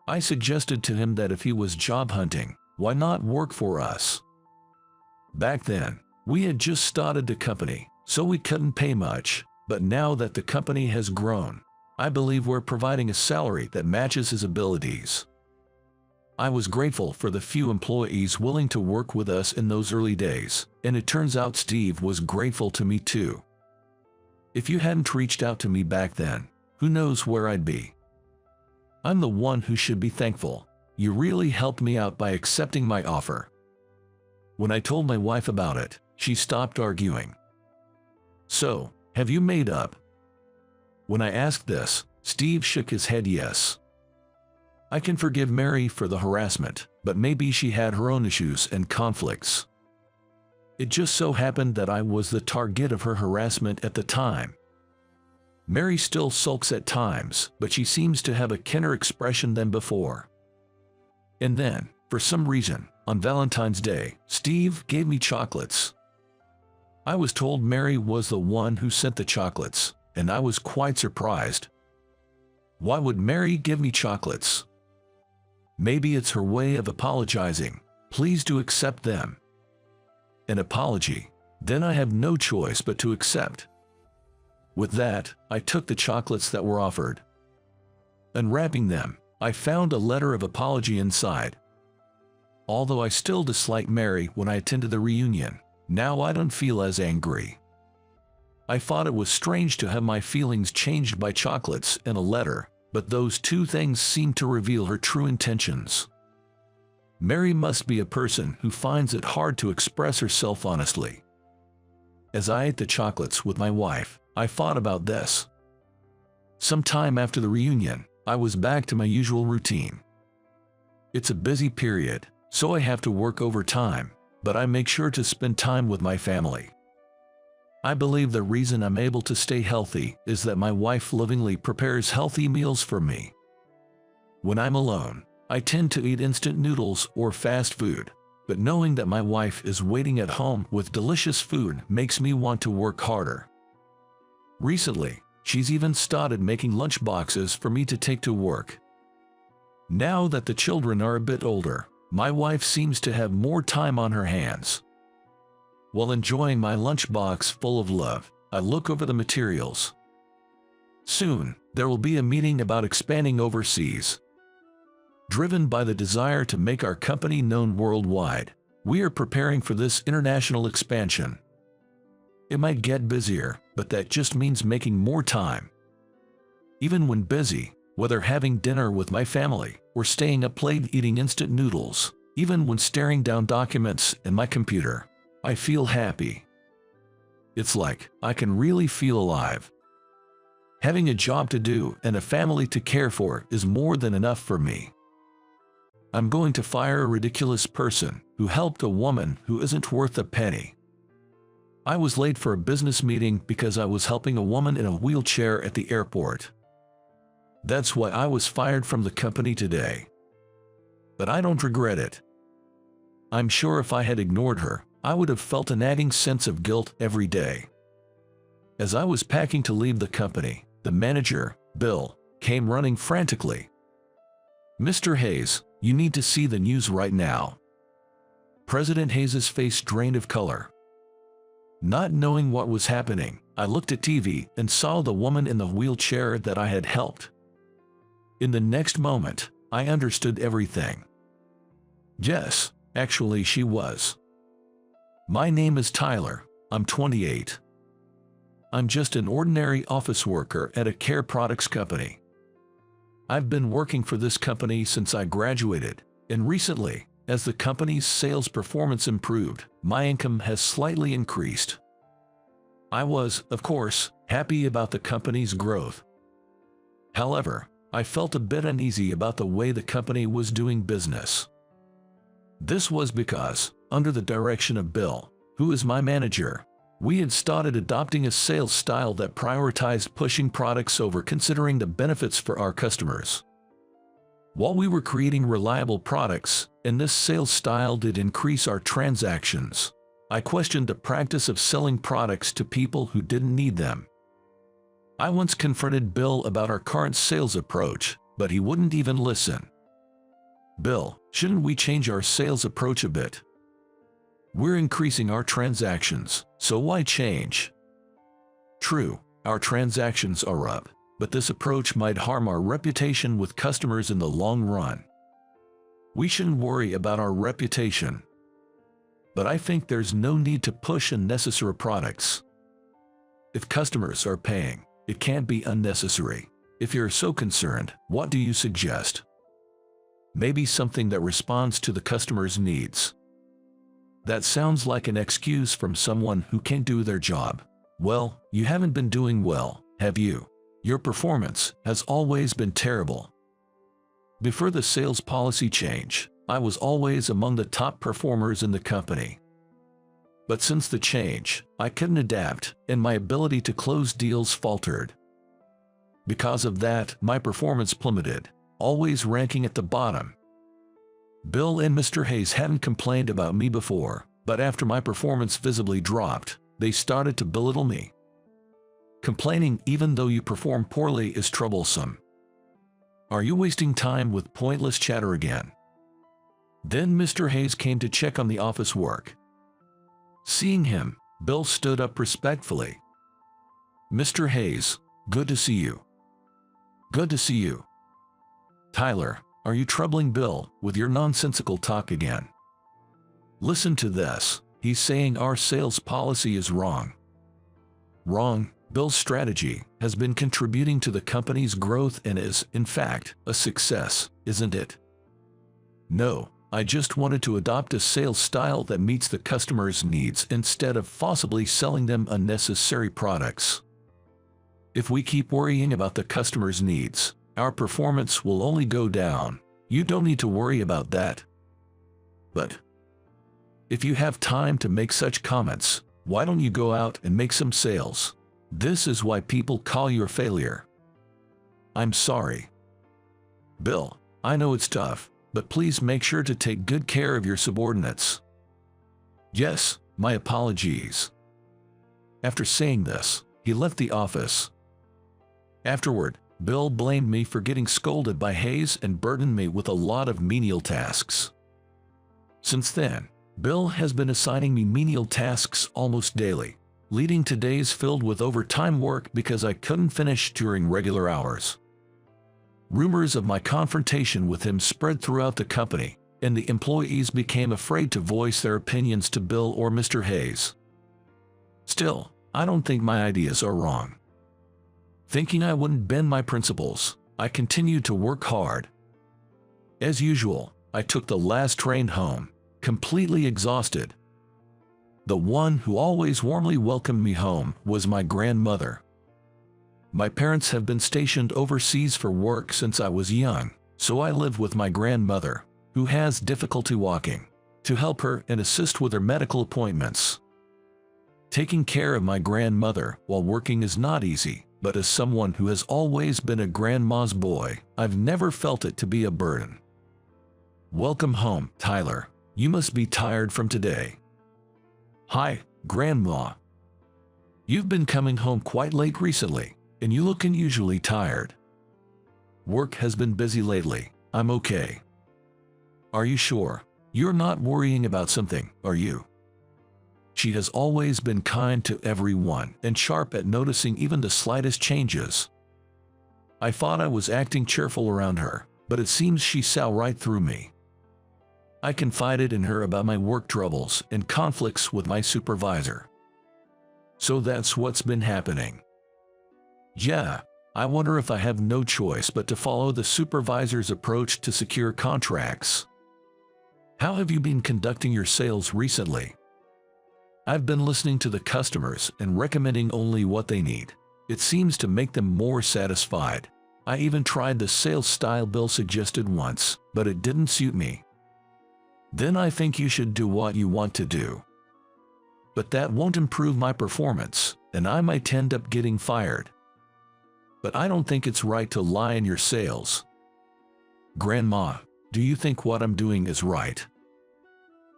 I suggested to him that if he was job hunting, why not work for us? Back then, we had just started the company, so we couldn't pay much, but now that the company has grown, I believe we're providing a salary that matches his abilities. I was grateful for the few employees willing to work with us in those early days, and it turns out Steve was grateful to me too. If you hadn't reached out to me back then, who knows where I'd be? I'm the one who should be thankful. You really helped me out by accepting my offer. When I told my wife about it, she stopped arguing. So, have you made up? When I asked this, Steve shook his head yes. I can forgive Mary for the harassment, but maybe she had her own issues and conflicts. It just so happened that I was the target of her harassment at the time. Mary still sulks at times, but she seems to have a keener expression than before. And then, for some reason, on Valentine's Day, Steve gave me chocolates. I was told Mary was the one who sent the chocolates, and I was quite surprised. Why would Mary give me chocolates? Maybe it's her way of apologizing. Please do accept them. An apology. Then I have no choice but to accept. With that, I took the chocolates that were offered. Unwrapping them, I found a letter of apology inside. Although I still dislike Mary when I attended the reunion, now I don't feel as angry. I thought it was strange to have my feelings changed by chocolates and a letter, but those two things seemed to reveal her true intentions. Mary must be a person who finds it hard to express herself honestly. As I ate the chocolates with my wife, I thought about this. Sometime after the reunion, I was back to my usual routine. It's a busy period, so I have to work overtime, but I make sure to spend time with my family. I believe the reason I'm able to stay healthy is that my wife lovingly prepares healthy meals for me. When I'm alone, I tend to eat instant noodles or fast food, but knowing that my wife is waiting at home with delicious food makes me want to work harder. Recently, she's even started making lunch boxes for me to take to work. Now that the children are a bit older, my wife seems to have more time on her hands. While enjoying my lunchbox full of love, I look over the materials. Soon, there will be a meeting about expanding overseas. Driven by the desire to make our company known worldwide, we are preparing for this international expansion. It might get busier, but that just means making more time. Even when busy, whether having dinner with my family or staying up late eating instant noodles, even when staring down documents in my computer, I feel happy. It's like I can really feel alive. Having a job to do and a family to care for is more than enough for me. I'm going to fire a ridiculous person who helped a woman who isn't worth a penny. I was late for a business meeting because I was helping a woman in a wheelchair at the airport. That's why I was fired from the company today. but I don't regret it. I'm sure if I had ignored her, I would have felt a nagging sense of guilt every day. As I was packing to leave the company, the manager, Bill, came running frantically. "Mr. Hayes, you need to see the news right now." President Hayes's face drained of color. Not knowing what was happening, I looked at TV and saw the woman in the wheelchair that I had helped. In the next moment, I understood everything. Yes, actually she was. "My name is Tyler. I'm 28. I'm just an ordinary office worker at a care products company. I've been working for this company since I graduated, and recently, as the company's sales performance improved, my income has slightly increased. I was, of course, happy about the company's growth. However, I felt a bit uneasy about the way the company was doing business. This was because, under the direction of Bill, who is my manager, we had started adopting a sales style that prioritized pushing products over considering the benefits for our customers. While we were creating reliable products, and this sales style did increase our transactions, I questioned the practice of selling products to people who didn't need them. I once confronted Bill about our current sales approach, but he wouldn't even listen. "Bill, shouldn't we change our sales approach a bit? We're increasing our transactions, so why change?" True, our transactions are up, but this approach might harm our reputation with customers in the long run. We shouldn't worry about our reputation. But I think there's no need to push unnecessary products. If customers are paying, it can't be unnecessary. If you're so concerned, what do you suggest? Maybe something that responds to the customer's needs. That sounds like an excuse from someone who can't do their job. Well, you haven't been doing well, have you? Your performance has always been terrible. Before the sales policy change, I was always among the top performers in the company. But since the change, I couldn't adapt, and my ability to close deals faltered. Because of that, my performance plummeted, always ranking at the bottom. Bill and Mr. Hayes hadn't complained about me before, but after my performance visibly dropped, they started to belittle me. Complaining even though you perform poorly is troublesome. Are you wasting time with pointless chatter again? Then Mr. Hayes came to check on the office work. Seeing him, Bill stood up respectfully. "Mr. Hayes, good to see you." "Good to see you." "Tyler, are you troubling Bill with your nonsensical talk again? Listen to this, he's saying our sales policy is wrong." "Wrong? Bill's strategy has been contributing to the company's growth and is, in fact, a success, isn't it?" "No, I just wanted to adopt a sales style that meets the customer's needs instead of forcibly selling them unnecessary products. If we keep worrying about the customer's needs, our performance will only go down. You don't need to worry about that." "But if you have time to make such comments, why don't you go out and make some sales? This is why people call you a failure." "I'm sorry. Bill, I know it's tough, but please make sure to take good care of your subordinates." "Yes, my apologies." After saying this, he left the office. Afterward, Bill blamed me for getting scolded by Hayes and burdened me with a lot of menial tasks. Since then, Bill has been assigning me menial tasks almost daily, leading to days filled with overtime work because I couldn't finish during regular hours. Rumors of my confrontation with him spread throughout the company, and the employees became afraid to voice their opinions to Bill or Mr. Hayes. Still, I don't think my ideas are wrong. Thinking I wouldn't bend my principles, I continued to work hard. As usual, I took the last train home, completely exhausted. The one who always warmly welcomed me home was my grandmother. My parents have been stationed overseas for work since I was young, so I live with my grandmother, who has difficulty walking, to help her and assist with her medical appointments. Taking care of my grandmother while working is not easy, but as someone who has always been a grandma's boy, I've never felt it to be a burden. Welcome home, Tyler. You must be tired from today. Hi, Grandma. You've been coming home quite late recently, and you look unusually tired. Work has been busy lately. I'm okay. Are you sure? You're not worrying about something, are you? She has always been kind to everyone and sharp at noticing even the slightest changes. I thought I was acting cheerful around her, but it seems she saw right through me. I confided in her about my work troubles and conflicts with my supervisor. So that's what's been happening. Yeah, I wonder if I have no choice but to follow the supervisor's approach to secure contracts. How have you been conducting your sales recently? I've been listening to the customers and recommending only what they need. It seems to make them more satisfied. I even tried the sales style Bill suggested once, but it didn't suit me. Then I think you should do what you want to do. But that won't improve my performance, and I might end up getting fired. But I don't think it's right to lie in your sales. Grandma, do you think what I'm doing is right?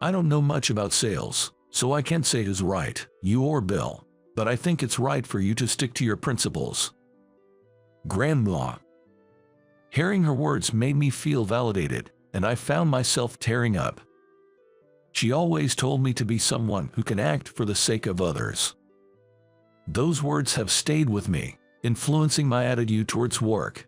I don't know much about sales, so I can't say who's right, you or Bill, but I think it's right for you to stick to your principles. Grandma. Hearing her words made me feel validated, and I found myself tearing up. She always told me to be someone who can act for the sake of others. Those words have stayed with me, influencing my attitude towards work.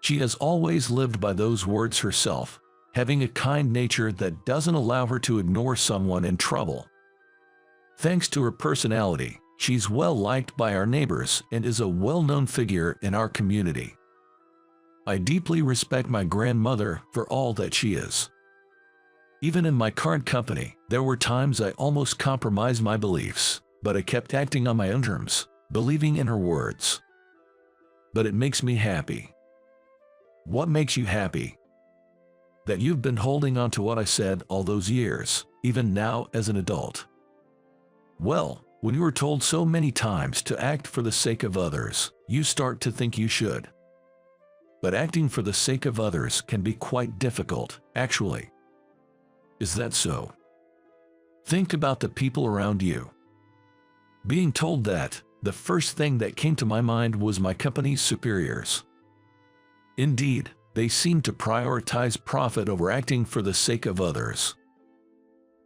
She has always lived by those words herself, having a kind nature that doesn't allow her to ignore someone in trouble. Thanks to her personality, she's well liked by our neighbors and is a well-known figure in our community. I deeply respect my grandmother for all that she is. Even in my current company, there were times I almost compromised my beliefs, but I kept acting on my own terms, believing in her words. But it makes me happy. What makes you happy? That you've been holding on to what I said all those years, even now as an adult. Well, when you were told so many times to act for the sake of others, you start to think you should. But acting for the sake of others can be quite difficult, actually. Is that so? Think about the people around you. Being told that, the first thing that came to my mind was my company's superiors. Indeed, they seem to prioritize profit over acting for the sake of others.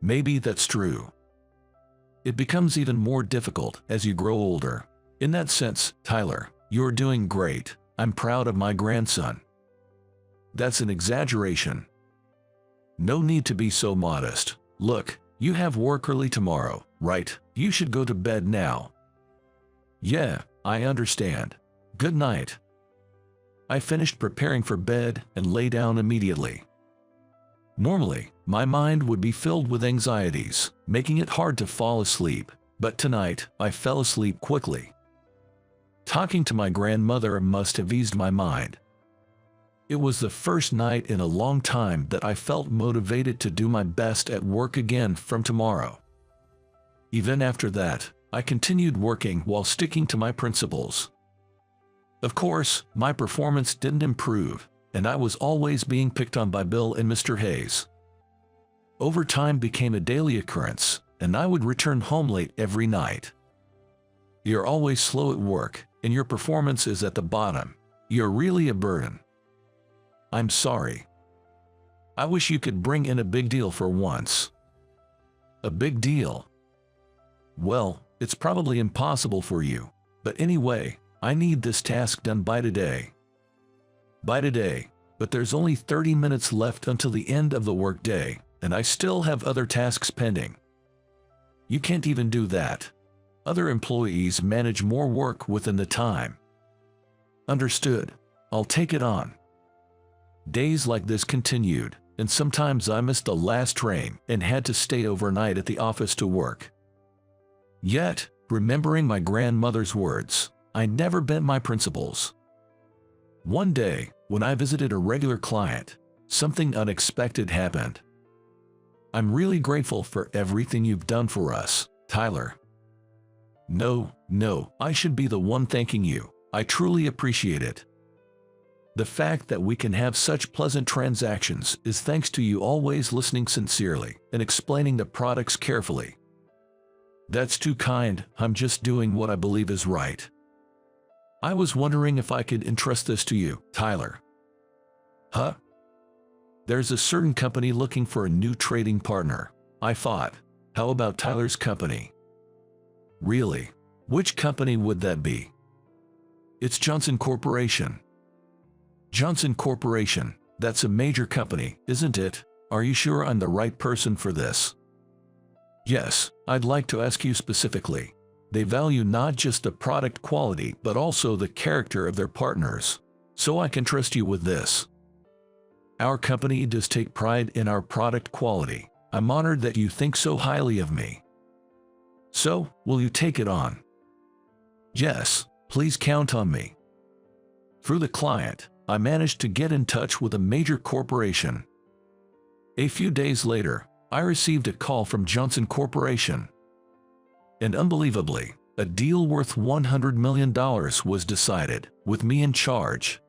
Maybe that's true. It becomes even more difficult as you grow older. In that sense, Tyler, you're doing great. I'm proud of my grandson. That's an exaggeration. No need to be so modest. Look, you have work early tomorrow, right? You should go to bed now. Yeah, I understand. Good night. I finished preparing for bed and lay down immediately. Normally, my mind would be filled with anxieties, making it hard to fall asleep, but tonight I fell asleep quickly. Talking to my grandmother must have eased my mind. It was the first night in a long time that I felt motivated to do my best at work again from tomorrow. Even after that, I continued working while sticking to my principles. Of course, my performance didn't improve, and I was always being picked on by Bill and Mr. Hayes. Overtime became a daily occurrence, and I would return home late every night. You're always slow at work, and your performance is at the bottom. You're really a burden. I'm sorry. I wish you could bring in a big deal for once. A big deal? Well, it's probably impossible for you, but anyway, I need this task done by today. By today, but there's only 30 minutes left until the end of the workday, and I still have other tasks pending. You can't even do that. Other employees manage more work within the time. Understood. I'll take it on. Days like this continued, and sometimes I missed the last train and had to stay overnight at the office to work. Yet, remembering my grandmother's words, I never bent my principles. One day, when I visited a regular client, something unexpected happened. I'm really grateful for everything you've done for us, Tyler. No, I should be the one thanking you. I truly appreciate it. The fact that we can have such pleasant transactions is thanks to you always listening sincerely and explaining the products carefully. That's too kind. I'm just doing what I believe is right. I was wondering if I could entrust this to you, Tyler. Huh? There's a certain company looking for a new trading partner. I thought, how about Tyler's company? Really? Which company would that be? It's Johnson Corporation. Johnson Corporation, that's a major company, isn't it? Are you sure I'm the right person for this? Yes, I'd like to ask you specifically. They value not just the product quality but also the character of their partners. So I can trust you with this. Our company does take pride in our product quality. I'm honored that you think so highly of me. So, will you take it on? Yes, please count on me. Through the client, I managed to get in touch with a major corporation. A few days later, I received a call from Johnson Corporation. And unbelievably, a deal worth $100 million was decided, with me in charge.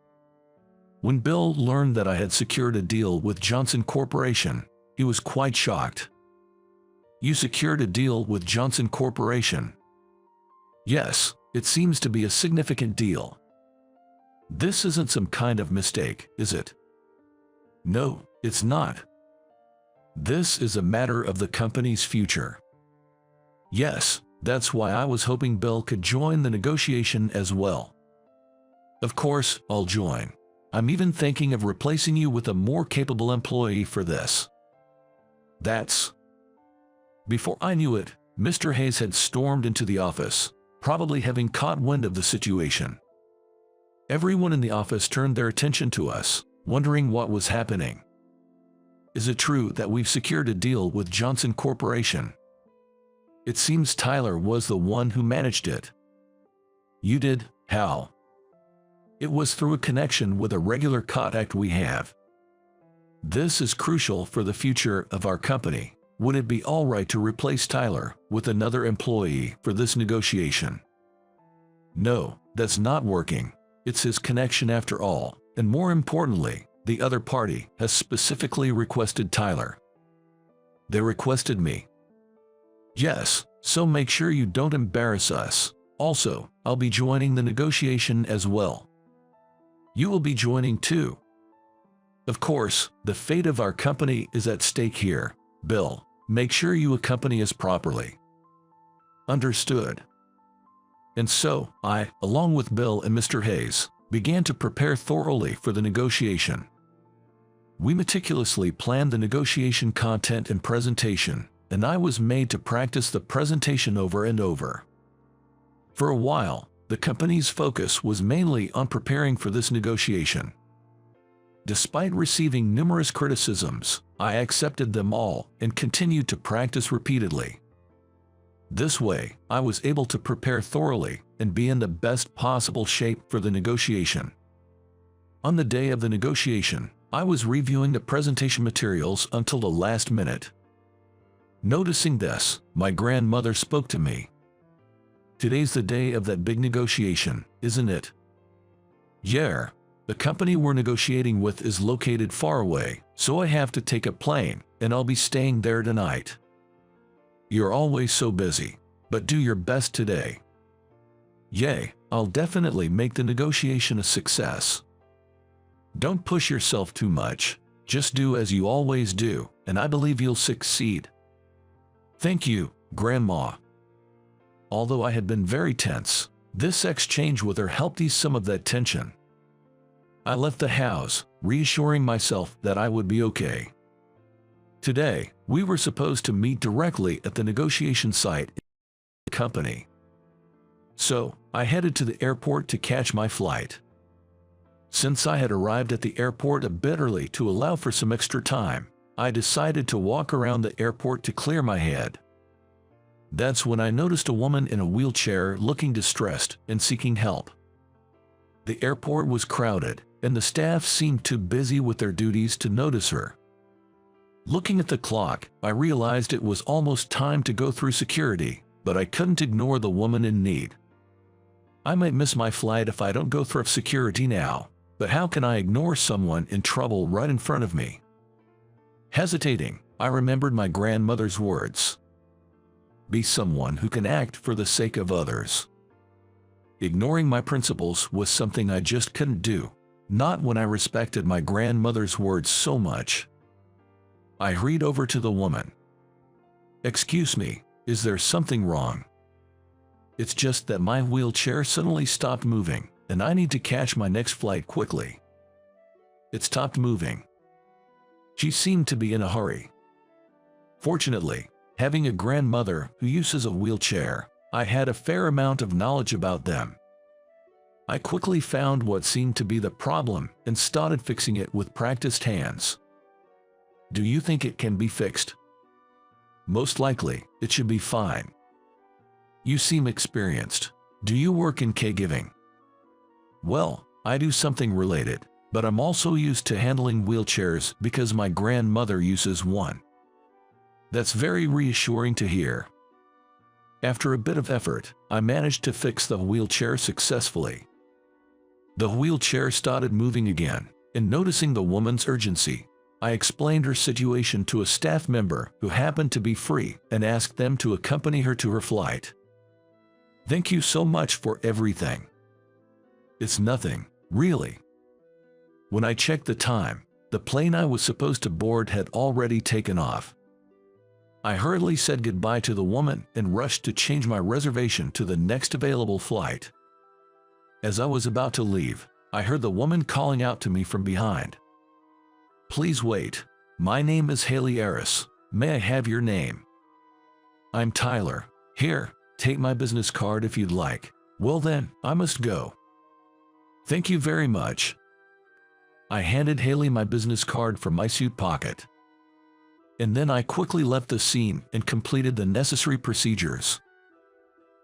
When Bill learned that I had secured a deal with Johnson Corporation, he was quite shocked. You secured a deal with Johnson Corporation? Yes, it seems to be a significant deal. This isn't some kind of mistake, is it? No, it's not. This is a matter of the company's future. Yes, that's why I was hoping Bill could join the negotiation as well. Of course, I'll join. I'm even thinking of replacing you with a more capable employee for this. Before I knew it, Mr. Hayes had stormed into the office, probably having caught wind of the situation. Everyone in the office turned their attention to us, wondering what was happening. Is it true that we've secured a deal with Johnson Corporation? It seems Tyler was the one who managed it. You did? How? It was through a connection with a regular contact we have. This is crucial for the future of our company. Would it be all right to replace Tyler with another employee for this negotiation? No, that's not working. It's his connection after all, and more importantly, the other party has specifically requested Tyler. They requested me. Yes, so make sure you don't embarrass us. Also, I'll be joining the negotiation as well. You will be joining too. Of course, the fate of our company is at stake here. Bill, make sure you accompany us properly. Understood. And so, I, along with Bill and Mr. Hayes, began to prepare thoroughly for the negotiation. We meticulously planned the negotiation content and presentation, and I was made to practice the presentation over and over. For a while, the company's focus was mainly on preparing for this negotiation. Despite receiving numerous criticisms, I accepted them all and continued to practice repeatedly. This way, I was able to prepare thoroughly and be in the best possible shape for the negotiation. On the day of the negotiation, I was reviewing the presentation materials until the last minute. Noticing this, my grandmother spoke to me. Today's the day of that big negotiation, isn't it? Yeah. The company we're negotiating with is located far away, so I have to take a plane, and I'll be staying there tonight. You're always so busy, but do your best today. Yay, I'll definitely make the negotiation a success. Don't push yourself too much, just do as you always do, and I believe you'll succeed. Thank you, Grandma. Although I had been very tense, this exchange with her helped ease some of that tension. I left the house, reassuring myself that I would be okay. Today, we were supposed to meet directly at the negotiation site in the company. So, I headed to the airport to catch my flight. Since I had arrived at the airport a bit early to allow for some extra time, I decided to walk around the airport to clear my head. That's when I noticed a woman in a wheelchair looking distressed and seeking help. The airport was crowded, and the staff seemed too busy with their duties to notice her. Looking at the clock, I realized it was almost time to go through security, but I couldn't ignore the woman in need. I might miss my flight if I don't go through security now. But how can I ignore someone in trouble right in front of me? Hesitating, I remembered my grandmother's words. Be someone who can act for the sake of others. Ignoring my principles was something I just couldn't do, not when I respected my grandmother's words so much. I hurried over to the woman. Excuse me, is there something wrong? It's just that my wheelchair suddenly stopped moving, and I need to catch my next flight quickly. It stopped moving. She seemed to be in a hurry. Fortunately, having a grandmother who uses a wheelchair, I had a fair amount of knowledge about them. I quickly found what seemed to be the problem and started fixing it with practiced hands. Do you think it can be fixed? Most likely, it should be fine. You seem experienced. Do you work in caregiving? Well, I do something related, but I'm also used to handling wheelchairs because my grandmother uses one. That's very reassuring to hear. After a bit of effort, I managed to fix the wheelchair successfully. The wheelchair started moving again, and noticing the woman's urgency, I explained her situation to a staff member who happened to be free and asked them to accompany her to her flight. Thank you so much for everything. It's nothing, really. When I checked the time, the plane I was supposed to board had already taken off. I hurriedly said goodbye to the woman and rushed to change my reservation to the next available flight. As I was about to leave, I heard the woman calling out to me from behind. Please wait. My name is Haley Eris. May I have your name? I'm Tyler. Here, take my business card if you'd like. Well then, I must go. Thank you very much. I handed Haley my business card from my suit pocket. And then I quickly left the scene and completed the necessary procedures.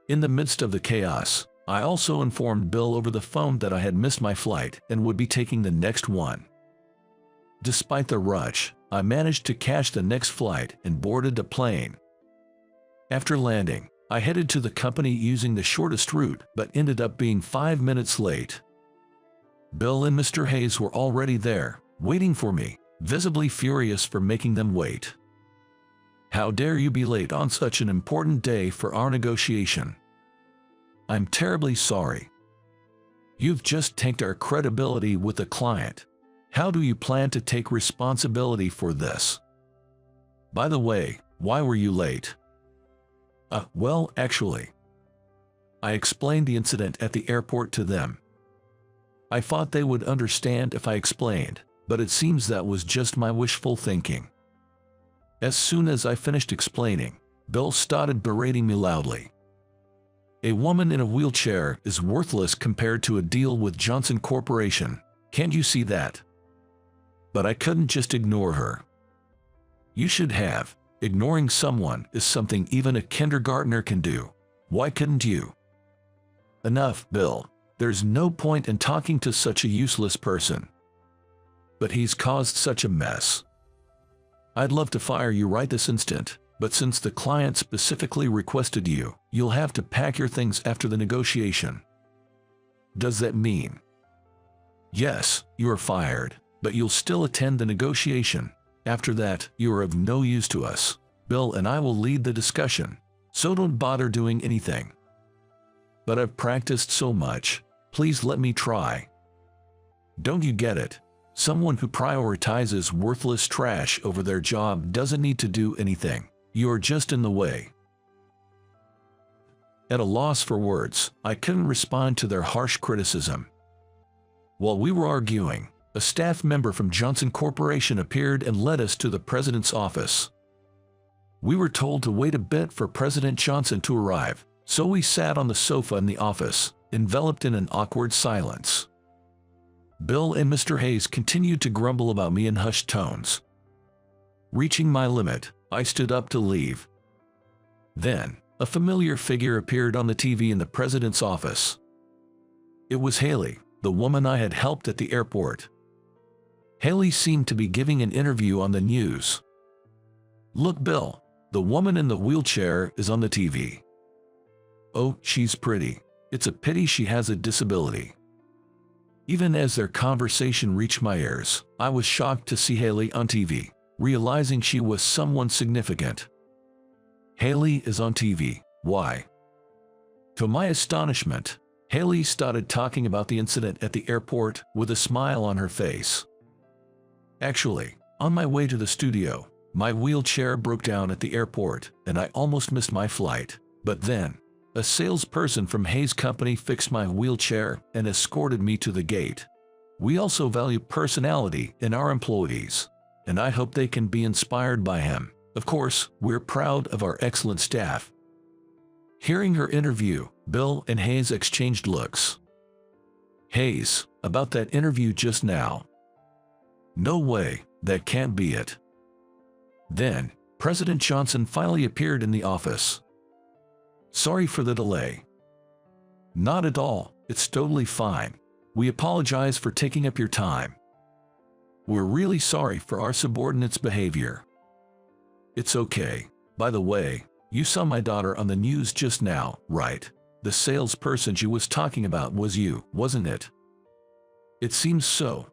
In the midst of the chaos, I also informed Bill over the phone that I had missed my flight and would be taking the next one. Despite the rush, I managed to catch the next flight and boarded the plane. After landing, I headed to the company using the shortest route but ended up being 5 minutes late. Bill and Mr. Hayes were already there, waiting for me, visibly furious for making them wait. How dare you be late on such an important day for our negotiation? I'm terribly sorry. You've just tanked our credibility with the client. How do you plan to take responsibility for this? By the way, why were you late? Well, actually, I explained the incident at the airport to them. I thought they would understand if I explained, but it seems that was just my wishful thinking. As soon as I finished explaining, Bill started berating me loudly. A woman in a wheelchair is worthless compared to a deal with Johnson Corporation. Can't you see that? But I couldn't just ignore her. You should have. Ignoring someone is something even a kindergartner can do. Why couldn't you? Enough, Bill. There's no point in talking to such a useless person. But he's caused such a mess. I'd love to fire you right this instant, but since the client specifically requested you, you'll have to pack your things after the negotiation. Does that mean? Yes, you are fired, but you'll still attend the negotiation. After that, you are of no use to us. Bill and I will lead the discussion, so don't bother doing anything. But I've practiced so much. Please let me try. Don't you get it? Someone who prioritizes worthless trash over their job doesn't need to do anything. You're just in the way. At a loss for words, I couldn't respond to their harsh criticism. While we were arguing, a staff member from Johnson Corporation appeared and led us to the president's office. We were told to wait a bit for President Johnson to arrive, so we sat on the sofa in the office, enveloped in an awkward silence. Bill and Mr. Hayes continued to grumble about me in hushed tones. Reaching my limit, I stood up to leave. Then, a familiar figure appeared on the TV in the president's office. It was Haley, the woman I had helped at the airport. Haley seemed to be giving an interview on the news. Look, Bill, the woman in the wheelchair is on the TV. Oh, she's pretty. It's a pity she has a disability. Even as their conversation reached my ears, I was shocked to see Haley on TV, realizing she was someone significant. Haley is on TV. Why? To my astonishment, Haley started talking about the incident at the airport with a smile on her face. Actually, on my way to the studio, my wheelchair broke down at the airport and I almost missed my flight. But then, a salesperson from Hayes Company fixed my wheelchair and escorted me to the gate. We also value personality in our employees, and I hope they can be inspired by him. Of course, we're proud of our excellent staff. Hearing her interview, Bill and Hayes exchanged looks. Hayes, about that interview just now. No way, that can't be it. Then, President Johnson finally appeared in the office. Sorry for the delay. Not at all, it's totally fine. We apologize for taking up your time. We're really sorry for our subordinates' behavior. It's okay. By the way, you saw my daughter on the news just now, right? The salesperson she was talking about was you, wasn't it? It seems so.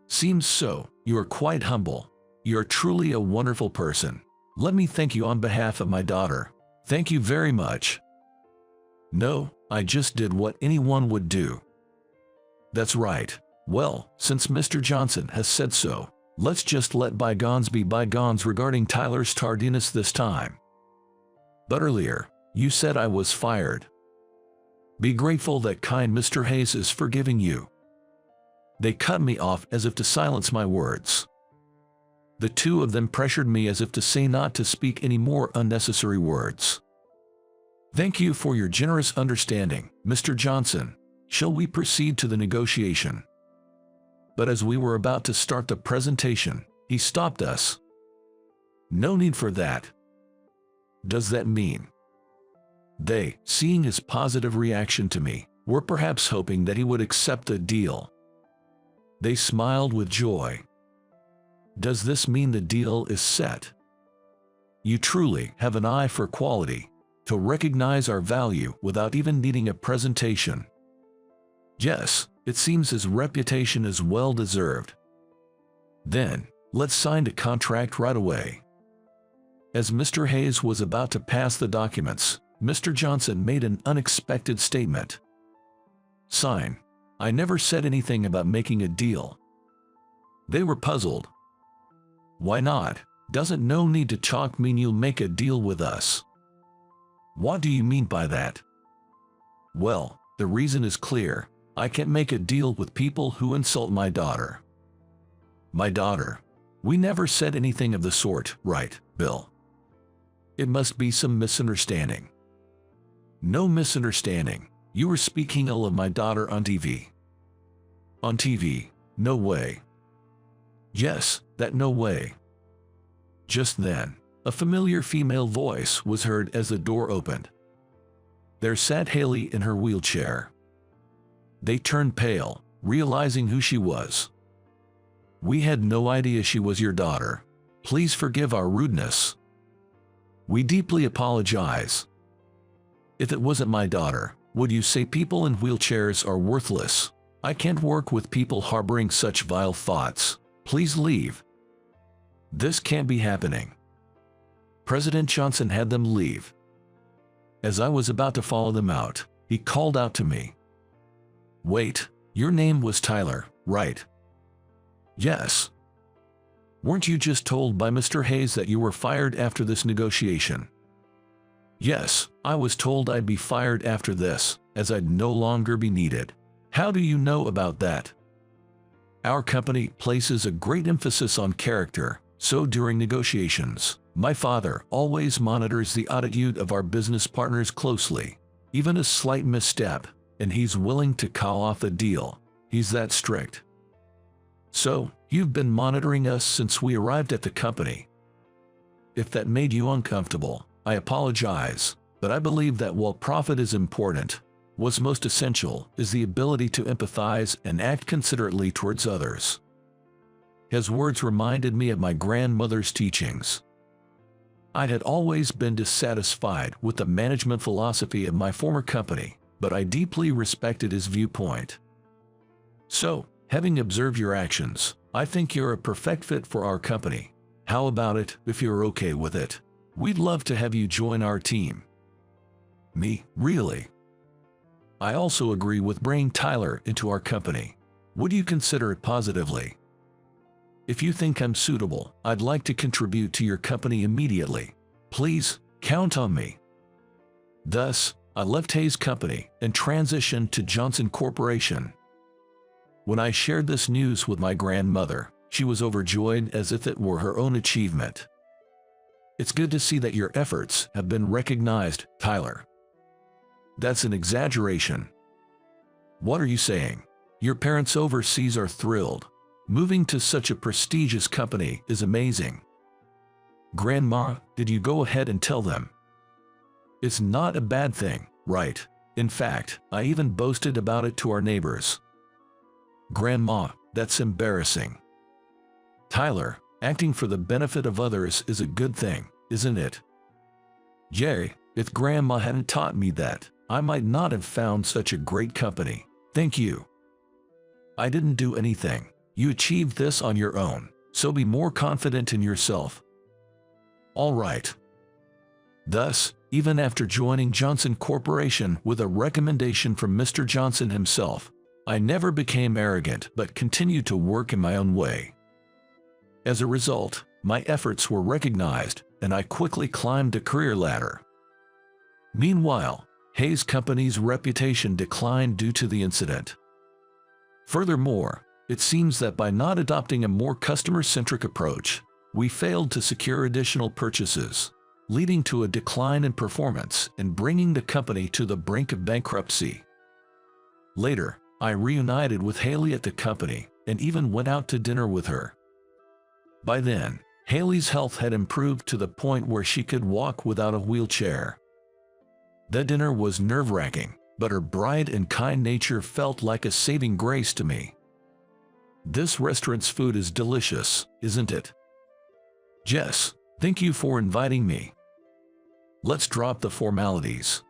Seems so. You are quite humble. You are truly a wonderful person. Let me thank you on behalf of my daughter. Thank you very much. No, I just did what anyone would do. That's right. Well, since Mr. Johnson has said so, let's just let bygones be bygones regarding Tyler's tardiness this time. But earlier, you said I was fired. Be grateful that kind Mr. Hayes is forgiving you. They cut me off as if to silence my words. The two of them pressured me as if to say not to speak any more unnecessary words. Thank you for your generous understanding, Mr. Johnson. Shall we proceed to the negotiation? But as we were about to start the presentation, he stopped us. No need for that. Does that mean? They, seeing his positive reaction to me, were perhaps hoping that he would accept the deal. They smiled with joy. Does this mean the deal is set? You truly have an eye for quality, to recognize our value without even needing a presentation. Yes, it seems his reputation is well deserved. Then, let's sign the contract right away. As Mr. Hayes was about to pass the documents, Mr. Johnson made an unexpected statement. Sign. I never said anything about making a deal. They were puzzled. Why not? Doesn't no need to talk mean you'll make a deal with us? What do you mean by that? Well, the reason is clear. I can't make a deal with people who insult my daughter. My daughter? We never said anything of the sort, right, Bill? It must be some misunderstanding. No misunderstanding. You were speaking ill of my daughter on TV. On TV? No way. Yes, that no way. Just then, a familiar female voice was heard as the door opened. There sat Haley in her wheelchair. They turned pale, realizing who she was. We had no idea she was your daughter. Please forgive our rudeness. We deeply apologize. If it wasn't my daughter, would you say people in wheelchairs are worthless? I can't work with people harboring such vile thoughts. Please leave. This can't be happening. President Johnson had them leave. As I was about to follow them out, he called out to me. Wait, your name was Tyler, right? Yes. Weren't you just told by Mr. Hayes that you were fired after this negotiation? Yes, I was told I'd be fired after this, as I'd no longer be needed. How do you know about that? Our company places a great emphasis on character, so during negotiations, my father always monitors the attitude of our business partners closely. Even a slight misstep, and he's willing to call off a deal. He's that strict. So, you've been monitoring us since we arrived at the company. If that made you uncomfortable, I apologize, but I believe that while profit is important, what's most essential is the ability to empathize and act considerately towards others. His words reminded me of my grandmother's teachings. I had always been dissatisfied with the management philosophy of my former company, but I deeply respected his viewpoint. So, having observed your actions, I think you're a perfect fit for our company. How about it, if you're okay with it? We'd love to have you join our team. Me, really? I also agree with bringing Tyler into our company. Would you consider it positively? If you think I'm suitable, I'd like to contribute to your company immediately. Please, count on me. Thus, I left Hayes' company and transitioned to Johnson Corporation. When I shared this news with my grandmother, she was overjoyed as if it were her own achievement. It's good to see that your efforts have been recognized, Tyler. That's an exaggeration. What are you saying? Your parents overseas are thrilled. Moving to such a prestigious company is amazing. Grandma, did you go ahead and tell them? It's not a bad thing, right? In fact, I even boasted about it to our neighbors. Grandma, that's embarrassing. Tyler, acting for the benefit of others is a good thing, isn't it? Yay, if Grandma hadn't taught me that, I might not have found such a great company. Thank you. I didn't do anything. You achieved this on your own, so be more confident in yourself. All right. Thus, even after joining Johnson Corporation with a recommendation from Mr. Johnson himself, I never became arrogant but continued to work in my own way. As a result, my efforts were recognized, and I quickly climbed the career ladder. Meanwhile, Hayes Company's reputation declined due to the incident. Furthermore, it seems that by not adopting a more customer-centric approach, we failed to secure additional purchases, leading to a decline in performance and bringing the company to the brink of bankruptcy. Later, I reunited with Haley at the company and even went out to dinner with her. By then, Haley's health had improved to the point where she could walk without a wheelchair. The dinner was nerve-wracking, but her bright and kind nature felt like a saving grace to me. This restaurant's food is delicious, isn't it? Jess, thank you for inviting me. Let's drop the formalities.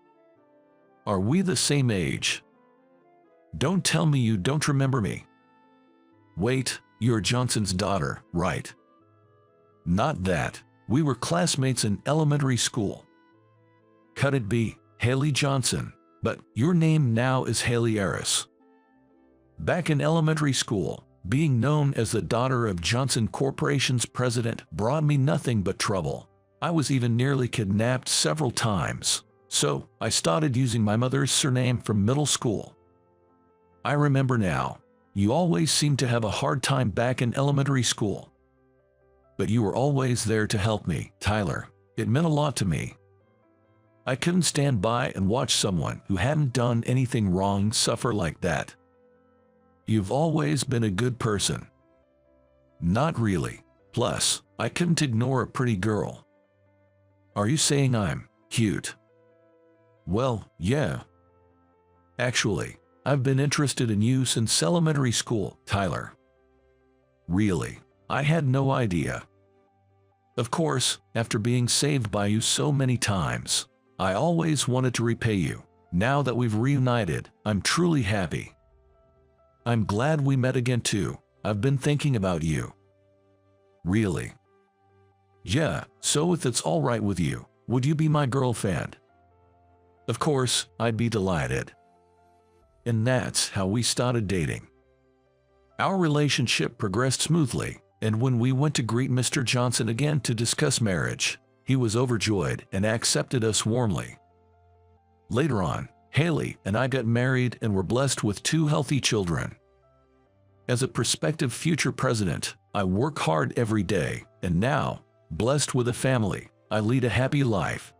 Are we the same age? Don't tell me you don't remember me. Wait, you're Johnson's daughter, right? Not that. We were classmates in elementary school. Could it be Haley Johnson? But your name now is Haley Harris. Back in elementary school, being known as the daughter of Johnson Corporation's president brought me nothing but trouble. I was even nearly kidnapped several times, so I started using my mother's surname from middle school. I remember now, you always seemed to have a hard time back in elementary school. But you were always there to help me, Tyler. It meant a lot to me. I couldn't stand by and watch someone who hadn't done anything wrong suffer like that. You've always been a good person. Not really. Plus, I couldn't ignore a pretty girl. Are you saying I'm cute? Well, yeah. Actually, I've been interested in you since elementary school, Tyler. Really? I had no idea. Of course, after being saved by you so many times, I always wanted to repay you. Now that we've reunited, I'm truly happy. I'm glad we met again too. I've been thinking about you. Really? Yeah, so if it's all right with you, would you be my girlfriend? Of course, I'd be delighted. And that's how we started dating. Our relationship progressed smoothly, and when we went to greet Mr. Johnson again to discuss marriage, he was overjoyed and accepted us warmly. Later on, Haley and I got married and were blessed with 2 healthy children. As a prospective future president, I work hard every day, and now, blessed with a family, I lead a happy life.